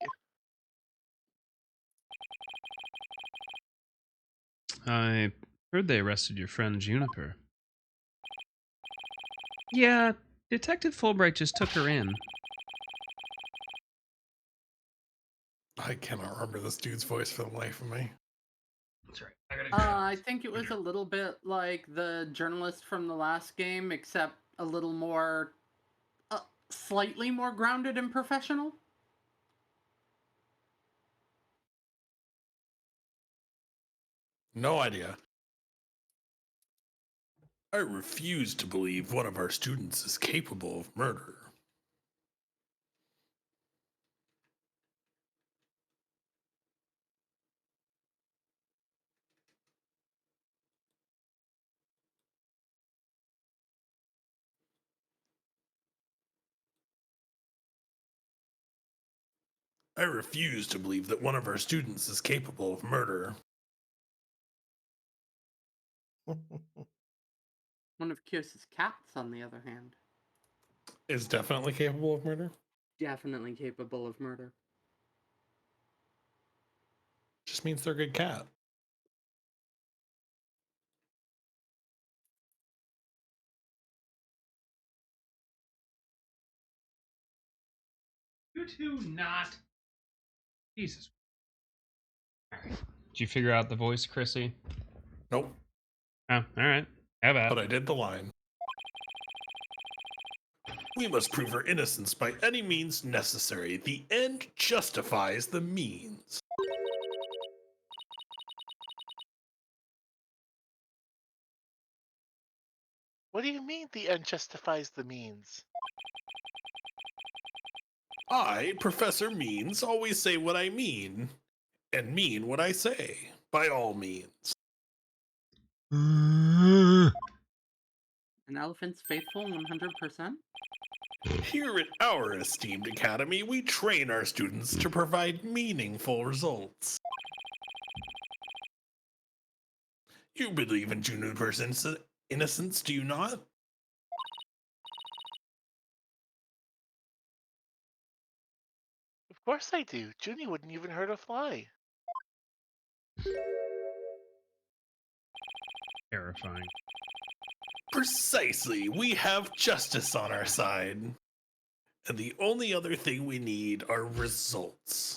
I heard they arrested your friend Juniper. Yeah, Detective Fulbright just took her in. I cannot remember this dude's voice for the life of me. That's right. I gotta I think it was a little bit like the journalist from the last game, except a little more, slightly more grounded and professional. No idea. I refuse to believe one of our students is capable of murder. I refuse to believe that one of our students is capable of murder. One of Kiers's cats, on the other hand, Is definitely capable of murder? definitely capable of murder. Just means they're a good cat. You two not. Jesus. All right. Did you figure out the voice, Chrissy? Nope, Oh, all right. How about? but I did the line. We must prove her innocence by any means necessary. The end justifies the means. What do you mean the end justifies the means? I, Professor Means, always say what I mean, and mean what I say, by all means. An elephant's faithful 100%? Here at our esteemed academy, we train our students to provide meaningful results. You believe in Juniper's innocence, do you not? Of course I do. Junie wouldn't even hurt a fly. Terrifying. Precisely, we have justice on our side. And the only other thing we need are results.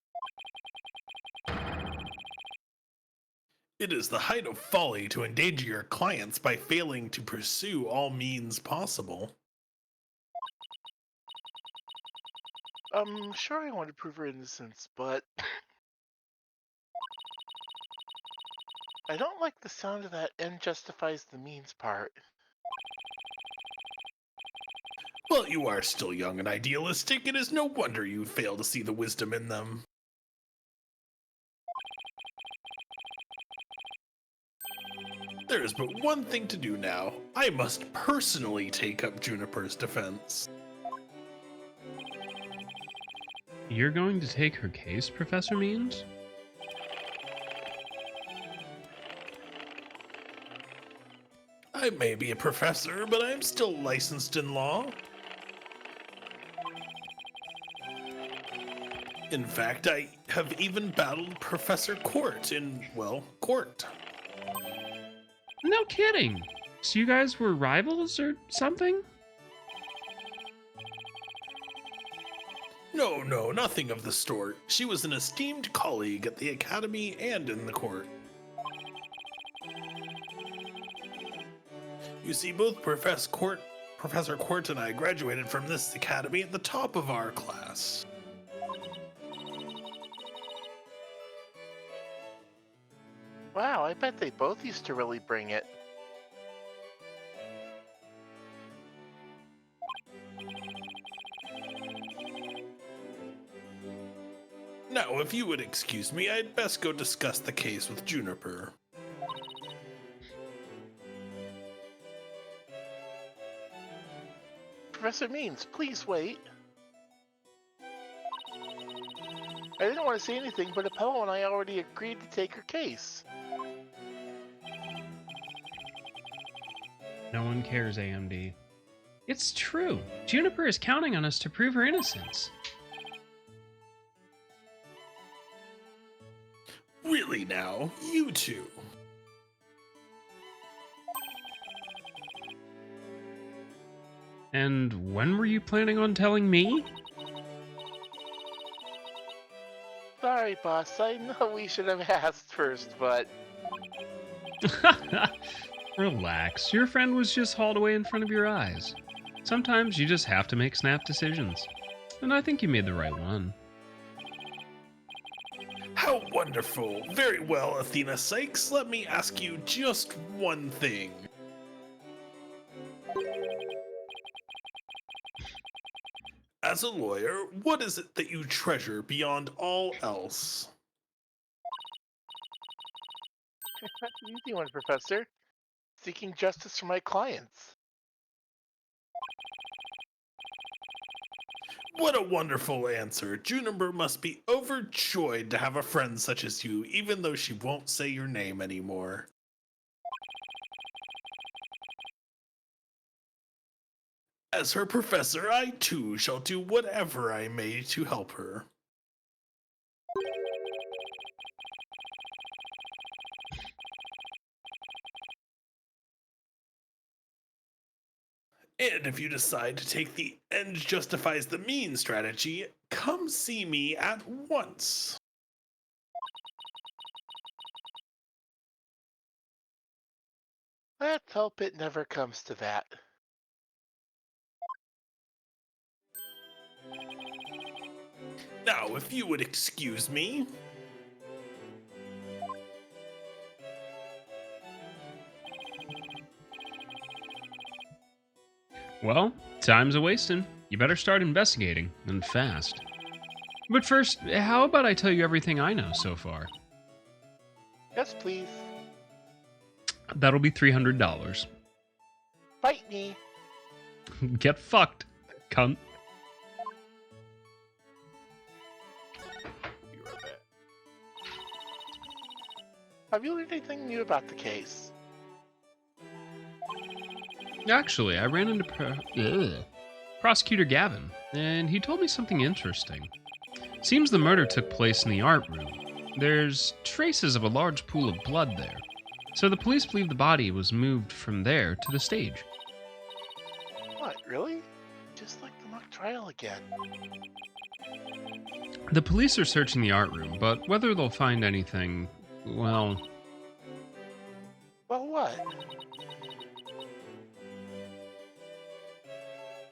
It is the height of folly to endanger your clients by failing to pursue all means possible. Sure I want to prove her innocence, but I don't like the sound of that end justifies the means part. Well, you are still young and idealistic. It is no wonder you fail to see the wisdom in them. There is but one thing to do now. I must personally take up Juniper's defense. You're going to take her case, Professor Means? I may be a professor, but I am still licensed in law. In fact, I have even battled Professor Court in, well, court. No kidding. So you guys were rivals or something? No, nothing of the sort. She was an esteemed colleague at the academy and in the court. You see, both Professor Court and I graduated from this academy at the top of our class. Wow, I bet they both used to really bring it. Now, if you would excuse me, I'd best go discuss the case with Juniper. Professor Means, please wait. I didn't want to say anything, but Apollo and I already agreed to take her case. No one cares, AMD. It's true. Juniper is counting on us to prove her innocence. Really now, you two. And when were you planning on telling me? Sorry, boss, I know we should have asked first, but Relax. Your friend was just hauled away in front of your eyes. Sometimes you just have to make snap decisions. And I think you made the right one. How wonderful. Very well, Athena Sykes. Let me ask you just one thing. As a lawyer, what is it that you treasure beyond all else? easy one, Professor. Seeking justice for my clients. What a wonderful answer. Juniper must be overjoyed to have a friend such as you, even though she won't say your name anymore. As her professor, I too shall do whatever I may to help her. And if you decide to take the end justifies the mean strategy, come see me at once. Let's hope it never comes to that. Now, if you would excuse me. Well, time's a wasting. You better start investigating, and fast. But first, how about I tell you everything I know so far? Yes, please. That'll be $300. Fight me. Get fucked, cunt. Be right back. Have you learned anything new about the case? Actually, I ran into Prosecutor Gavin, and he told me something interesting. Seems the murder took place in the art room. There's traces of a large pool of blood there, so the police believe the body was moved from there to the stage. What, really? Just like the mock trial again. The police are searching the art room, but whether they'll find anything, well, Well, what?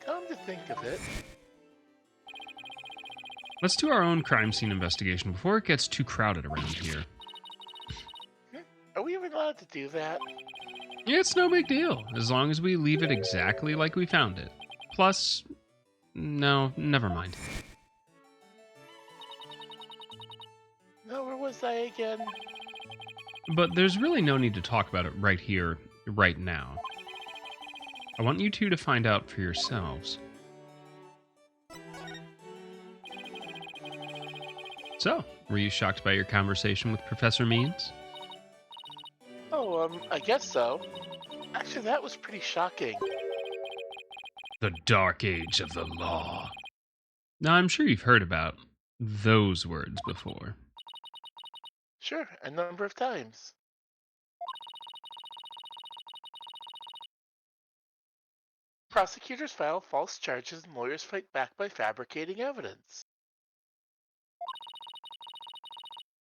Come to think of it, let's do our own crime scene investigation before it gets too crowded around here. are we even allowed to do that? It's no big deal, as long as we leave it exactly like we found it. Plus, no, never mind. No, where was I again? But there's really no need to talk about it right here, right now. I want you two to find out for yourselves. So, were you shocked by your conversation with Professor Means? Oh, I guess so. Actually, that was pretty shocking. The Dark Age of the Law. Now, I'm sure you've heard about those words before. Sure, a number of times. Prosecutors file false charges and lawyers fight back by fabricating evidence.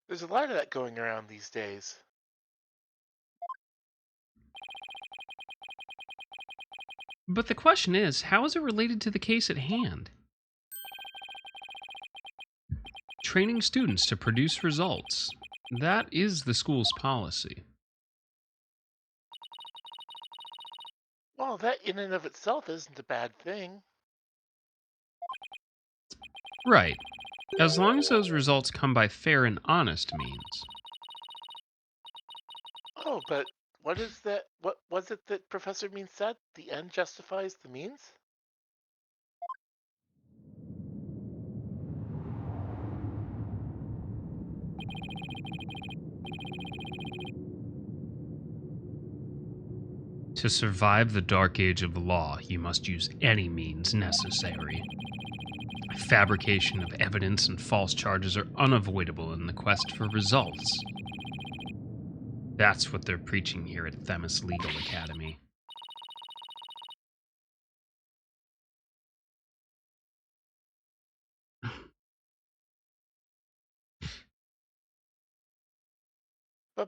There's a lot of that going around these days. But the question is, how is it related to the case at hand? Training students to produce results. That is the school's policy. Well, that in and of itself isn't a bad thing. Right. As long as those results come by fair and honest means. Oh, but what is that? What was it that Professor Means said? The end justifies the means? To survive the Dark Age of the Law, you must use any means necessary. Fabrication of evidence and false charges are unavoidable in the quest for results. That's what they're preaching here at Themis Legal Academy.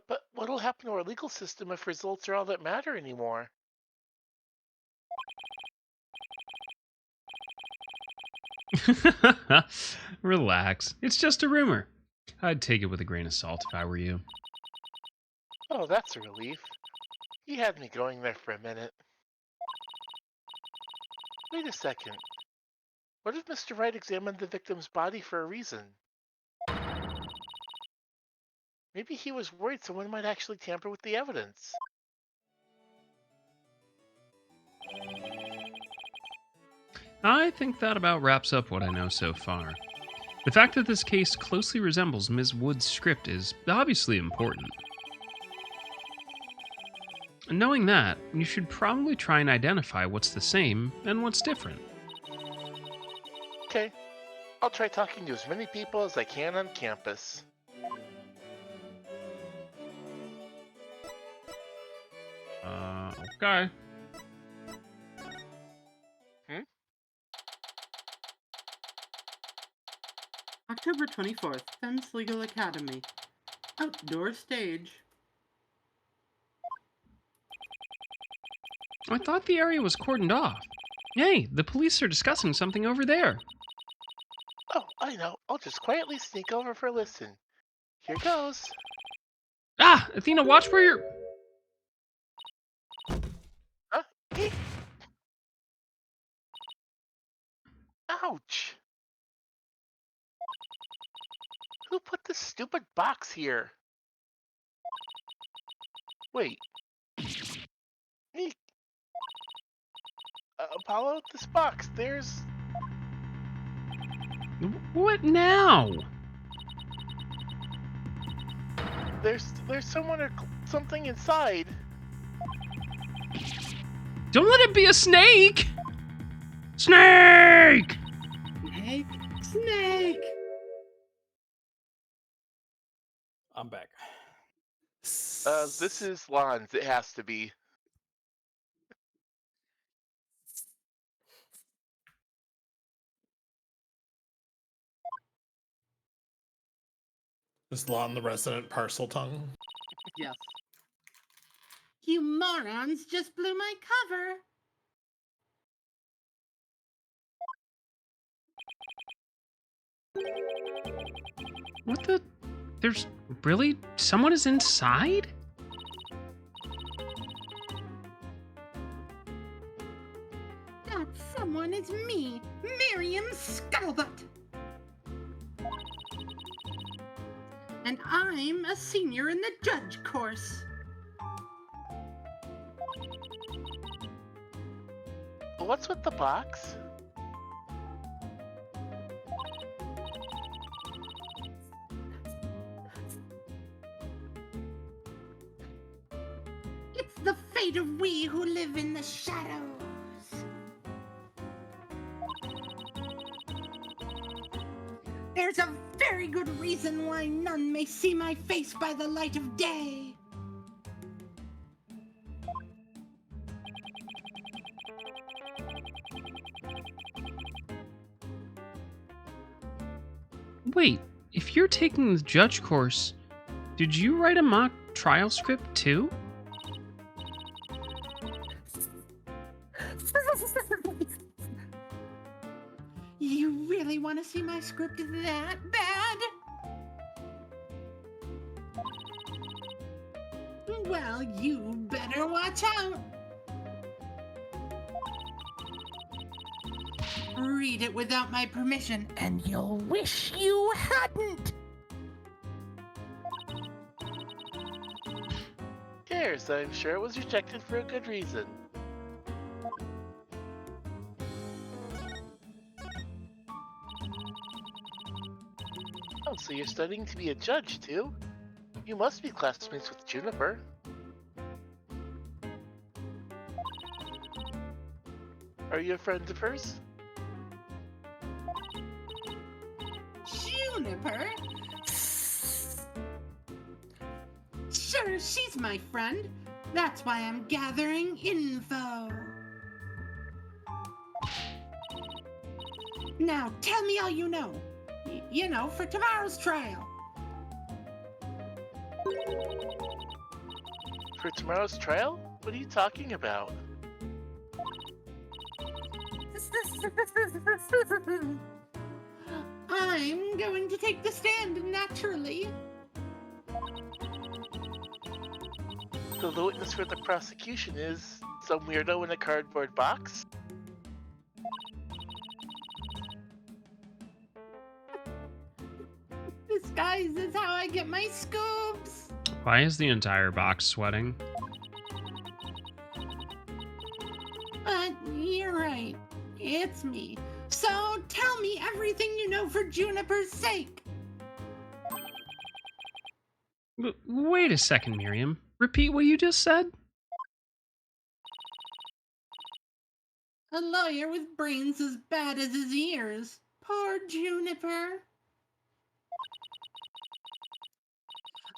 But what'll happen to our legal system if results are all that matter anymore? Relax. It's just a rumor. I'd take it with a grain of salt if I were you. Oh, that's a relief. He had me going there for a minute. Wait a second. What if Mr. Wright examined the victim's body for a reason? Maybe he was worried someone might actually tamper with the evidence. I think that about wraps up what I know so far. The fact that this case closely resembles Ms. Wood's script is obviously important. Knowing that, you should probably try and identify what's the same and what's different. Okay, I'll try talking to as many people as I can on campus. Okay. October 24th, Fence Legal Academy. Outdoor stage. I thought the area was cordoned off. Hey, the police are discussing something over there. Oh, I know. I'll just quietly sneak over for a listen. Here goes. Ah, Athena, watch where you're... Huh? Eek. Ouch. Who put this stupid box here? Wait. Eek. Apollo, this box, there's... What now? There's someone or something inside. Don't let it be a snake! Snake! Snake! Snake! I'm back. This is Lon's. It has to be. Is Lon the resident parcel tongue? Yes. You morons just blew my cover. What the... There's... Really? Someone is inside? That someone is me, Miriam Scuttlebutt. And I'm a senior in the judge course. What's with the box? It's the fate of we who live in the shadows. There's a very good reason why none may see my face by the light of day. Wait, if you're taking the judge course, did you write a mock trial script too? You really want to see my script that bad? Well, you better watch out. Read it without my permission, and you'll wish you hadn't. Cares? I'm sure it was rejected for a good reason. Oh, so you're studying to be a judge too? You must be classmates with Juniper. Are you a friend of hers? Juniper? Sure, she's my friend. That's why I'm gathering info. Now, tell me all you know. You know, for tomorrow's trial. For tomorrow's trial? What are you talking about? I'm going to take the stand naturally. So the witness for the prosecution is some weirdo in a cardboard box? Disguise is how I get my scoops. Why is the entire box sweating? But you're right. It's me. So tell me everything you know for Juniper's sake. Wait a second, Miriam. Repeat what you just said? A lawyer with brains as bad as his ears. Poor Juniper.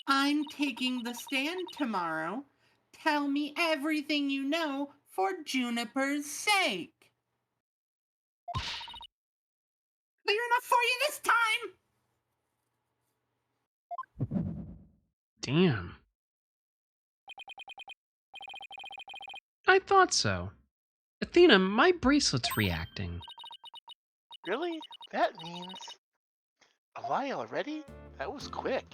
I'm taking the stand tomorrow. Tell me everything you know for Juniper's sake. Clear enough for you this time? Damn. I thought so. Athena, my bracelet's reacting. Really? That means a lie already? That was quick.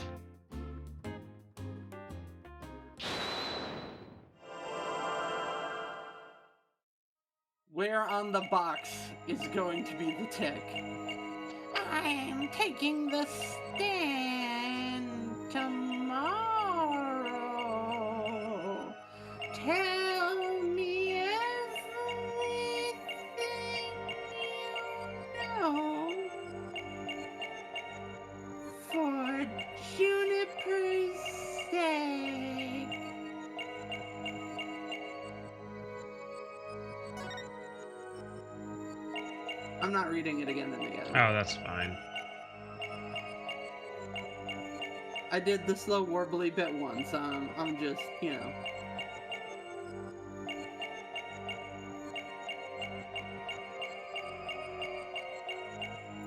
Where on the box is going to be the tick? I'm taking the stand tomorrow. Tell me everything you know. For Juniper's sake. I'm not reading it again and again. Oh, that's fine. I did the slow warbly bit once. I'm just, you know.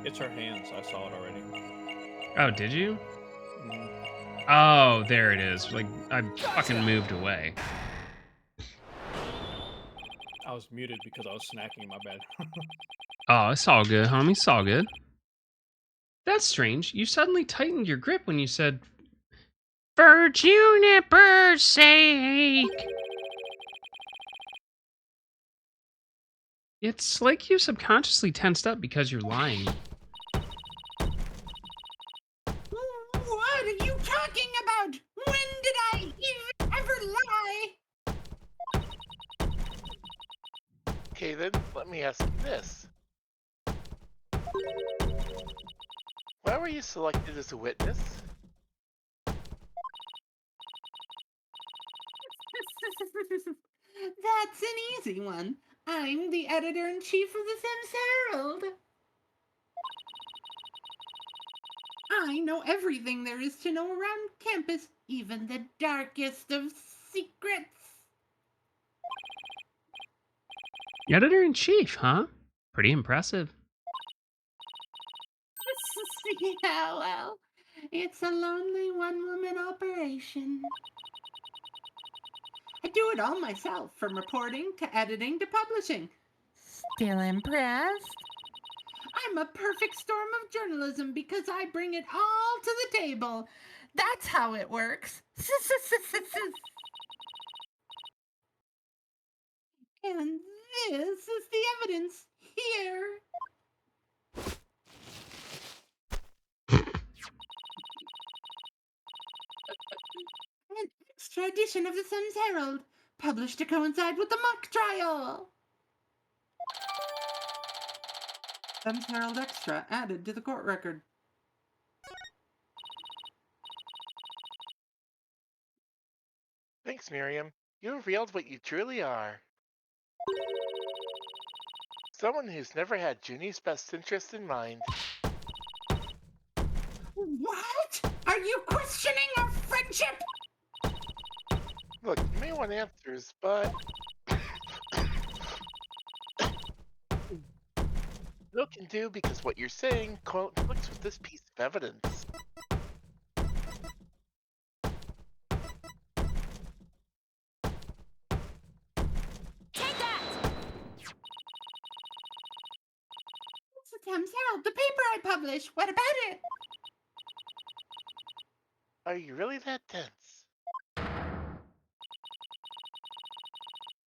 It's her hands. I saw it already. Oh, did you? Mhm. Oh, there it is. Like, I fucking moved away. I was muted because I was snacking. My bad. Oh, it's all good, homie. It's all good. That's strange. You suddenly tightened your grip when you said, "For Juniper's sake." It's like you subconsciously tensed up because you're lying. What are you talking about? When did I even ever lie? Okay then, let me ask you this. Why were you selected as a witness? That's an easy one. I'm the editor-in-chief of the Sims Herald. I know everything there is to know around campus, even the darkest of secrets. Editor-in-chief, huh? Pretty impressive. Yeah, well, it's a lonely one-woman operation. I do it all myself, from reporting to editing to publishing. Still impressed? I'm a perfect storm of journalism because I bring it all to the table. That's how it works. And this is the evidence here. An extra edition of the Sims Herald, published to coincide with the mock trial. Sims Herald Extra added to the court record. Thanks, Miriam. You revealed what you truly are. Someone who's never had Junie's best interest in mind. What? Are you questioning our friendship? Look, you may want answers, but no can do because what you're saying conflicts with this piece of evidence. Take that! It's the Sims Herald, the paper I publish. What about it? Are you really that dense?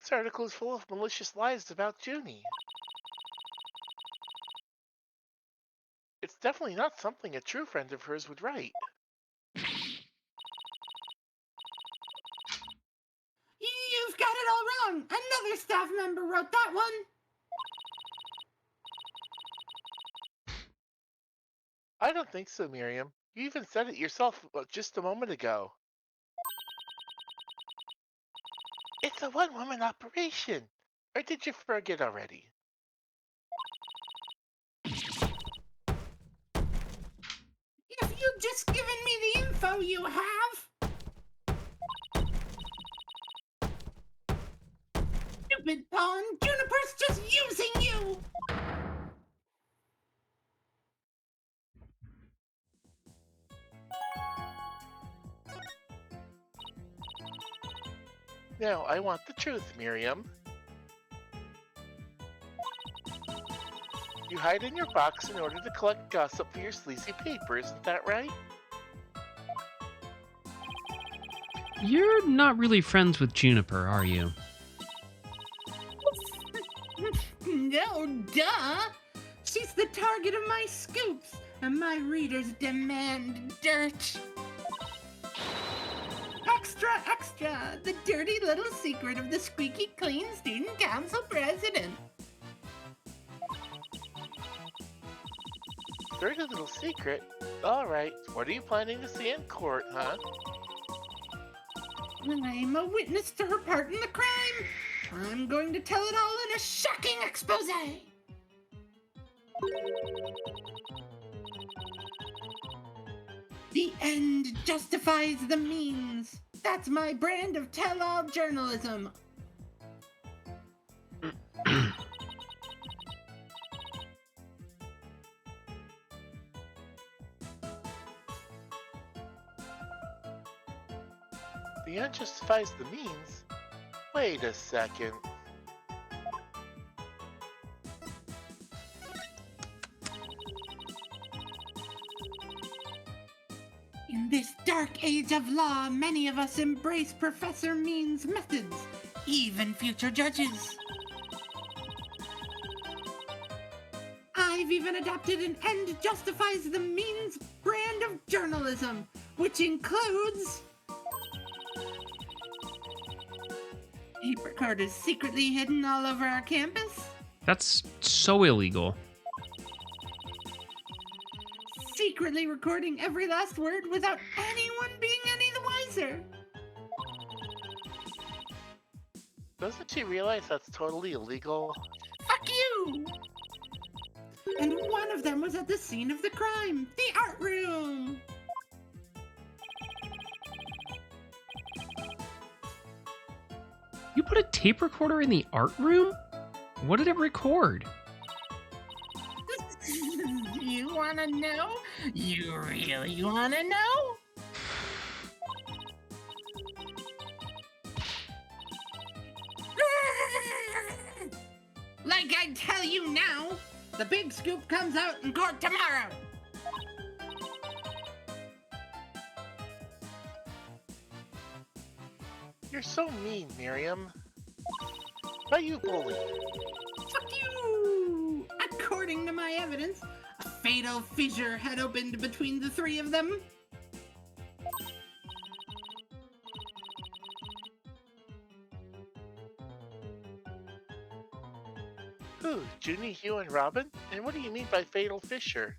This article is full of malicious lies about Junie. It's definitely not something a true friend of hers would write. You've got it all wrong. Another staff member wrote that one. I don't think so, Miriam. You even said it yourself just a moment ago. It's a one-woman operation. Or did you forget already? If you'd just given me the info you have. Stupid pawn, Juniper's just using you. Now, I want the truth, Miriam. You hide in your box in order to collect gossip for your sleazy paper, isn't that right? You're not really friends with Juniper, are you? No, duh! She's the target of my scoops, and my readers demand dirt. Extra, extra! The dirty little secret of the squeaky clean student council president. Dirty little secret? Alright, what are you planning to say in court, huh? I'm a witness to her part in the crime. I'm going to tell it all in a shocking expose. The end justifies the means. That's my brand of tell-all journalism. The end justifies the means? Wait a second. In this dark age of law, many of us embrace Professor Mean's methods, even future judges. I've even adopted an end justifies the means brand of journalism, which includes tape recorders secretly hidden all over our campus, That's so illegal. secretly recording every last word without anyone being any the wiser. Doesn't she realize that's totally illegal? Fuck you! And one of them was at the scene of the crime, the art room. You put a tape recorder in the art room? What did it record? You wanna know? You really wanna know? Like I tell you now, the big scoop comes out in court tomorrow. You're so mean, Miriam. Why you bully? Fuck you! According to my evidence, a fatal fissure had opened between the three of them. Who, Junie, Hugh, and Robin? And what do you mean by fatal fissure?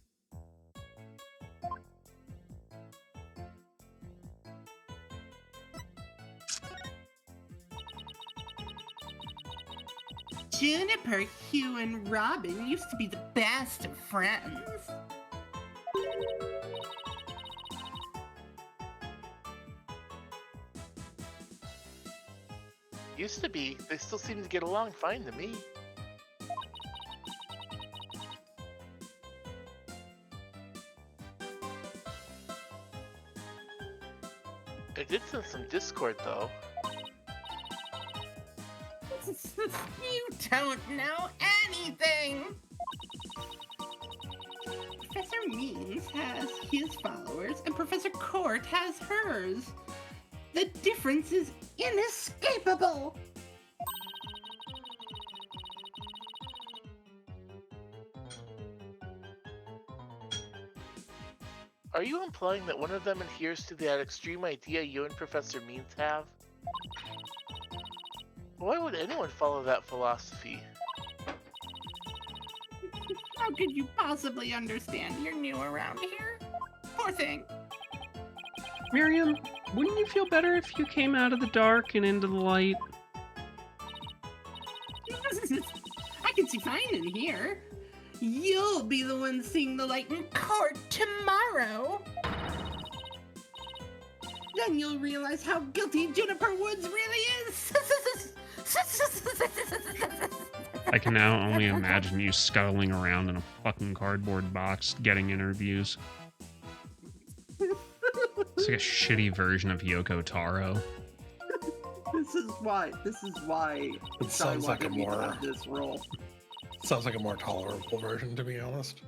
Juniper, Hugh, and Robin used to be the best of friends. Used to be. They still seem to get along fine to me. I did sense some discord, though. You don't know anything! Professor Means has his followers, and Professor Court has hers. The difference is inescapable! Are you implying that one of them adheres to that extreme idea you and Professor Means have? Why would anyone follow that philosophy? How could you possibly understand? You're new around here. Poor thing. Miriam, wouldn't you feel better if you came out of the dark and into the light? I can see fine in here. You'll be the one seeing the light in court tomorrow. Then you'll realize how guilty Juniper Woods really is. I can now only imagine you scuttling around in a fucking cardboard box getting interviews. It's like a shitty version of Yoko Taro. This is why It sounds like Skywalker a needs to more- have this role. Sounds like a more tolerable version, to be honest.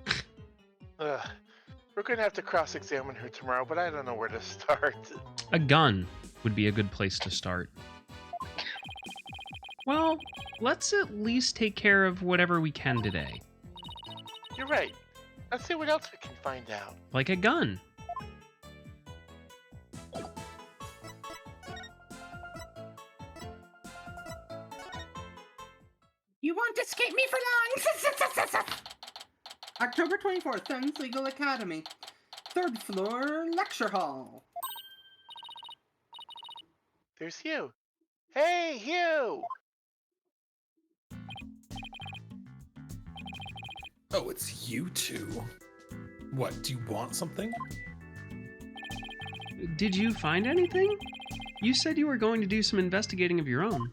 We're gonna have to cross-examine her tomorrow, but I don't know where to start. A gun would be a good place to start. Well, let's at least take care of whatever we can today. You're right. Let's see what else we can find out. Like a gun. You won't escape me for long! October 24th, Thuns Legal Academy. 3rd floor, lecture hall. There's Hugh. Hey, Hugh! Oh, it's you two. What, do you want something? Did you find anything? You said you were going to do some investigating of your own.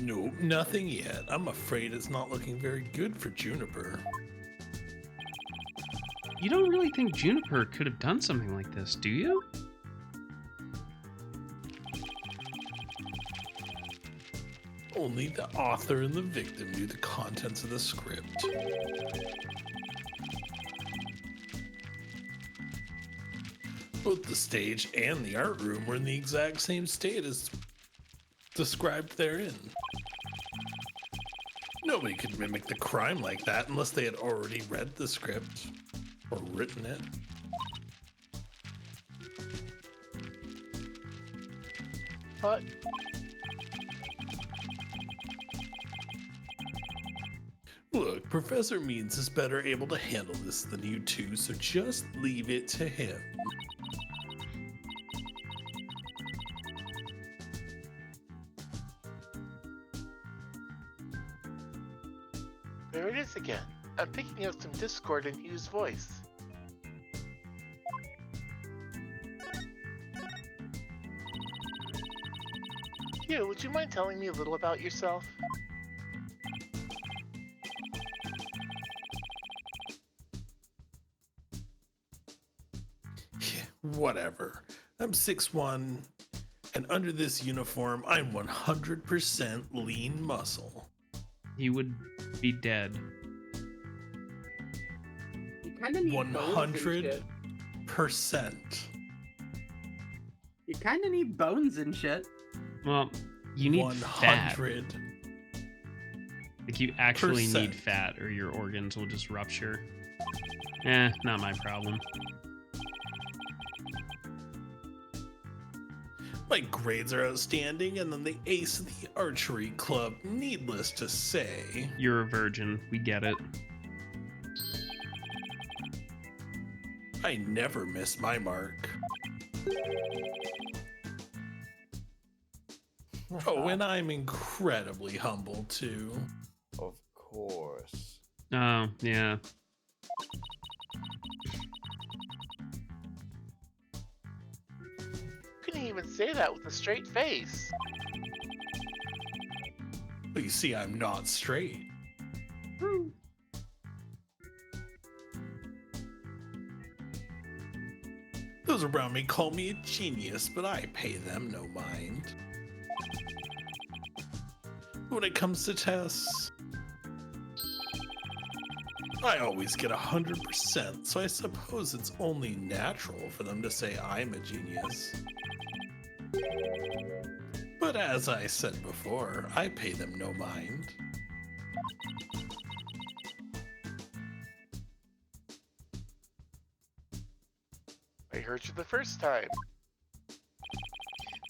Nope, nothing yet. I'm afraid it's not looking very good for Juniper. You don't really think Juniper could have done something like this, do you? Only the author and the victim knew the contents of the script. Both the stage and the art room were in the exact same state as described therein. Nobody could mimic the crime like that unless they had already read the script or written it. But Look, Professor Means is better able to handle this than you two, so just leave it to him. there it is again. I'm picking up some discord in Hugh's voice. Hugh, would you mind telling me a little about yourself? Whatever. I'm 6'1", and under this uniform, I'm 100% lean muscle. He would be dead. You kind of need bones and shit. 100%. You kind of need bones and shit. Well, you need fat. 100. Like you actually need %. fat or your organs will just rupture. Not my problem. My grades are outstanding, and then the ace of the archery club, needless to say. You're a virgin. We get it. I never miss my mark. Oh, and I'm incredibly humble, too. Of course. Oh, yeah. Couldn't even say that with a straight face. But you see, I'm not straight. Those around me call me a genius, but I pay them no mind. When it comes to tests, I always get 100%, so I suppose it's only natural for them to say I'm a genius. But as I said before, I pay them no mind. I heard you the first time.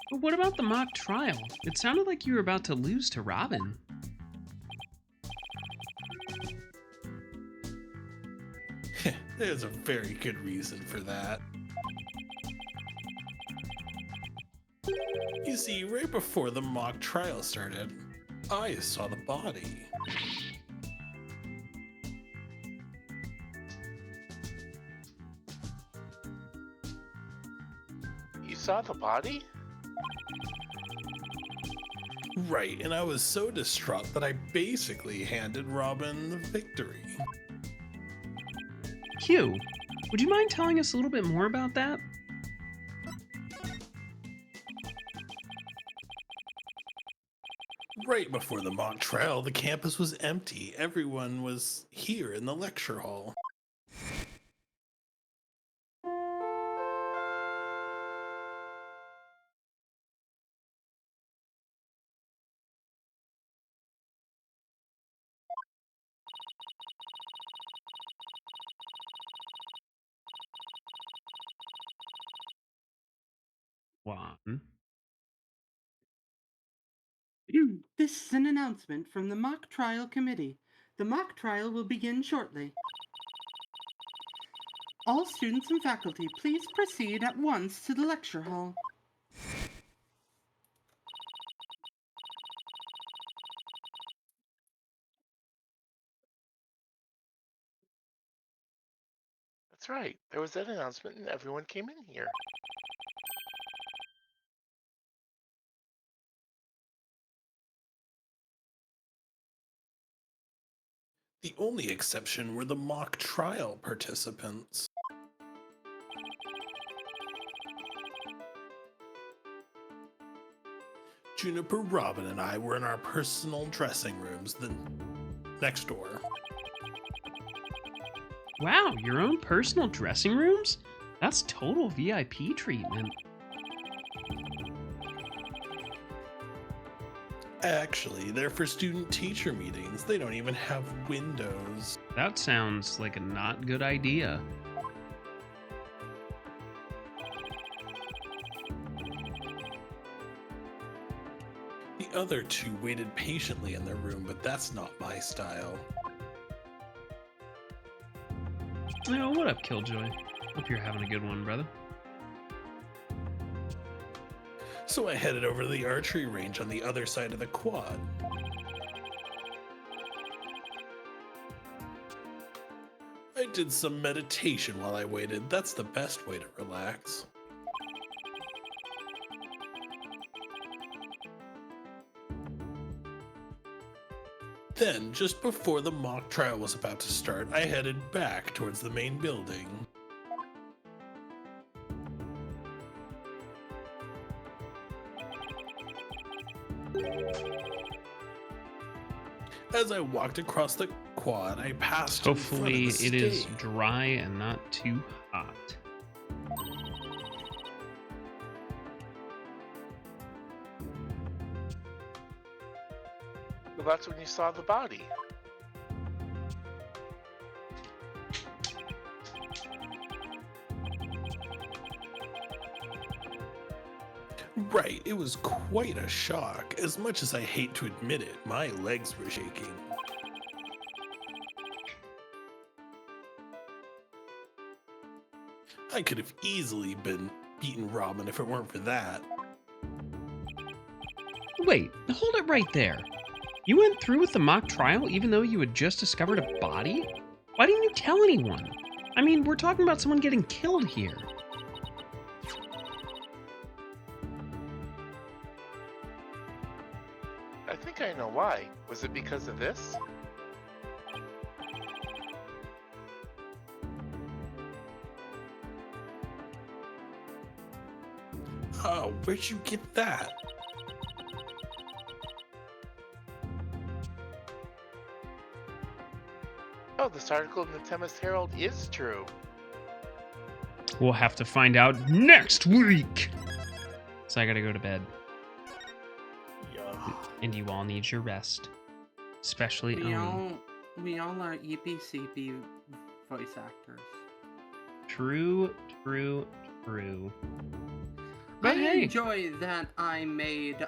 But what about the mock trial? It sounded like you were about to lose to Robin. There's a very good reason for that. You see, right before the mock trial started, I saw the body. You saw the body? Right, and I was so distraught that I basically handed Robin the victory. Hugh, would you mind telling us a little bit more about that? Right before the mock trial, the campus was empty. Everyone was here in the lecture hall. One. This is an announcement from the mock trial committee. The mock trial will begin shortly. All students and faculty, please proceed at once to the lecture hall. That's right. There was that announcement and everyone came in here. The only exception were the mock trial participants. Juniper, Robin, and I were in our personal dressing rooms, the next door. Wow, your own personal dressing rooms? That's total VIP treatment. Actually, they're for student-teacher meetings. They don't even have windows. That sounds like a not good idea. The other two waited patiently in their room, but that's not my style. Oh, what up, Killjoy? Hope you're having a good one, brother. So I headed over to the archery range on the other side of the quad. I did some meditation while I waited. That's the best way to relax. Then, just before the mock trial was about to start, I headed back towards the main building. As I walked across the quad, I passed in front of Hopefully the it is stage. dry and not too hot. Well, that's when you saw the body. Right, it was quite a shock. As much as I hate to admit it, my legs were shaking. I could have easily been beaten Robin if it weren't for that. Wait, hold it right there. You went through with the mock trial even though you had just discovered a body? Why didn't you tell anyone? I mean, we're talking about someone getting killed here. I think I know why. Was it because of this? Oh, where'd you get that? Oh, this article in the Temest Herald is true. We'll have to find out next week. So I gotta go to bed. Yeah. And you all need your rest. Especially We all are EPCP voice actors. True. I But hey, enjoy that I made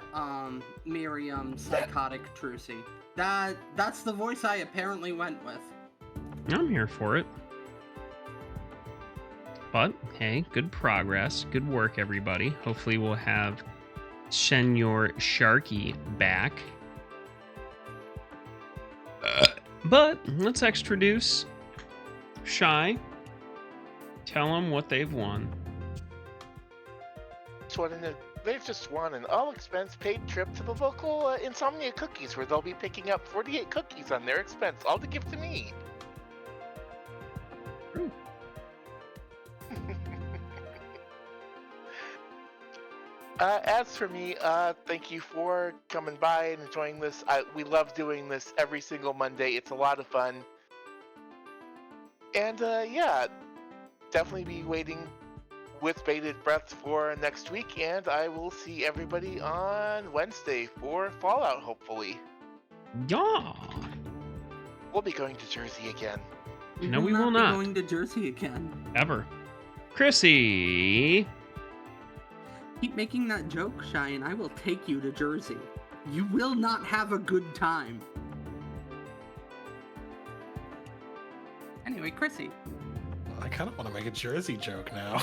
Miriam psychotic Trucy. That's the voice I apparently went with. I'm here for it. But hey, good progress. Good work, everybody. Hopefully we'll have Senor Sharky back. But let's introduce Shy. Tell them what they've won. They've just won an all-expense paid trip to the local Insomnia Cookies, where they'll be picking up 48 cookies on their expense, all to give to me. As for me, thank you for coming by and enjoying this. We love doing this every single Monday. It's a lot of fun. And yeah, definitely be waiting with bated breath for next week. And I will see everybody on Wednesday for Fallout, hopefully. Yeah. We'll be going to Jersey again. No, we will be not. going to Jersey again. Ever. Chrissy. Keep making that joke, Shy, and I will take you to Jersey. You will not have a good time. Anyway, Chrissy. I kind of want to make a Jersey joke now.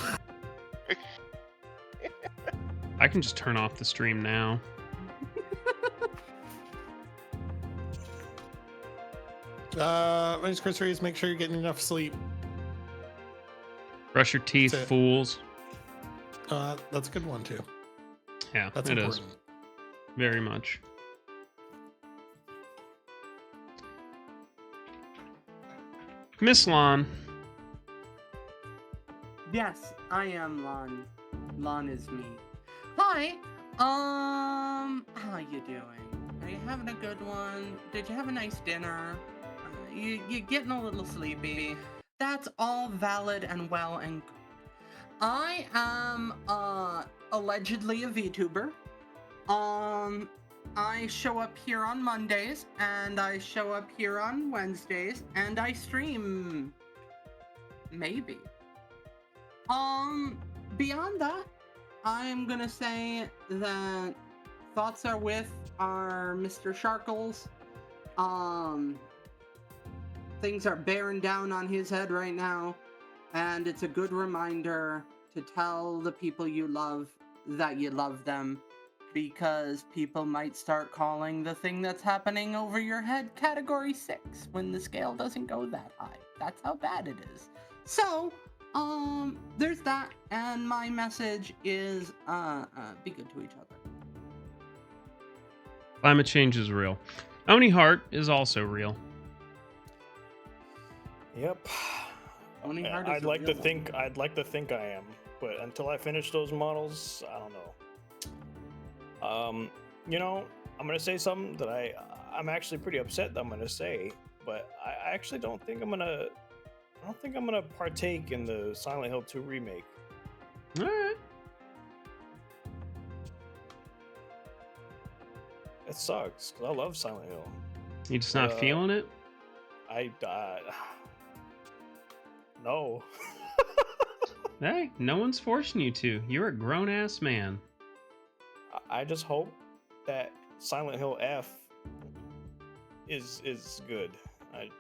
I can just turn off the stream now. My name's Chris Reeves. Make sure you're getting enough sleep. Brush your teeth, That's it. fools. That's a good one too. Yeah, That's it important. is. Very much. Miss Lon. Yes, I am Lon. Lon is me. Hi. How you doing? Are you having a good one? Did you have a nice dinner? You're getting a little sleepy. That's all valid and well and good. I am, allegedly a VTuber. I show up here on Mondays, and I show up here on Wednesdays, and I stream. Maybe. Beyond that, I'm gonna say that thoughts are with our Mr. Sharkles. Things are bearing down on his head right now, and it's a good reminder to tell the people you love that you love them, because people might start calling the thing that's happening over your head Category 6 when the scale doesn't go that high. That's how bad it is. So, there's that, and my message is, be good to each other. Climate change is real. Oni Hart is also real. Yep. Only Yeah, hard is I'd a like to real think I am, but until I finish those models, I don't know. You know, I'm gonna say something that I'm actually pretty upset that I'm gonna say, but I actually don't think I'm gonna partake in the Silent Hill 2 remake. All right. It sucks because I love Silent Hill. You just not feeling it? No. Hey, no one's forcing you to. You're a grown ass man. I just hope that Silent Hill F is good.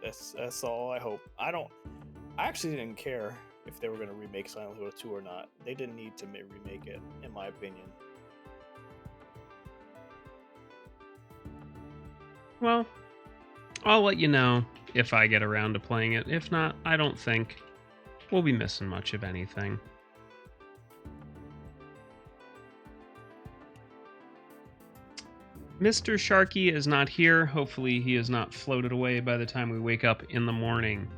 That's all I hope. I actually didn't care if they were going to remake Silent Hill 2 or not. They didn't need to remake it, in my opinion. Well, I'll let you know if I get around to playing it. If not, I don't think we'll be missing much of anything. Mr. Sharky is not here. Hopefully he is not floated away by the time we wake up in the morning.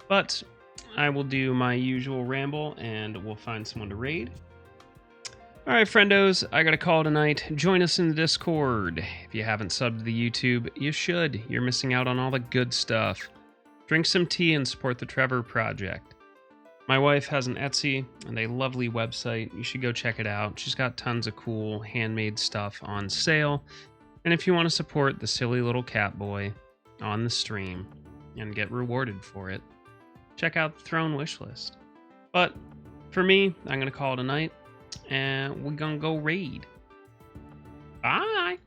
But I will do my usual ramble and we'll find someone to raid. Alright, friendos, I got a call tonight. Join us in the Discord. If you haven't subbed to the YouTube, you should. You're missing out on all the good stuff. Drink some tea and support the Trevor Project. My wife has an Etsy and a lovely website. You should go check it out. She's got tons of cool handmade stuff on sale. And if you want to support the silly little cat boy on the stream and get rewarded for it, check out the Throne Wishlist. But for me, I'm going to call it a night, and we're going to go raid. Bye!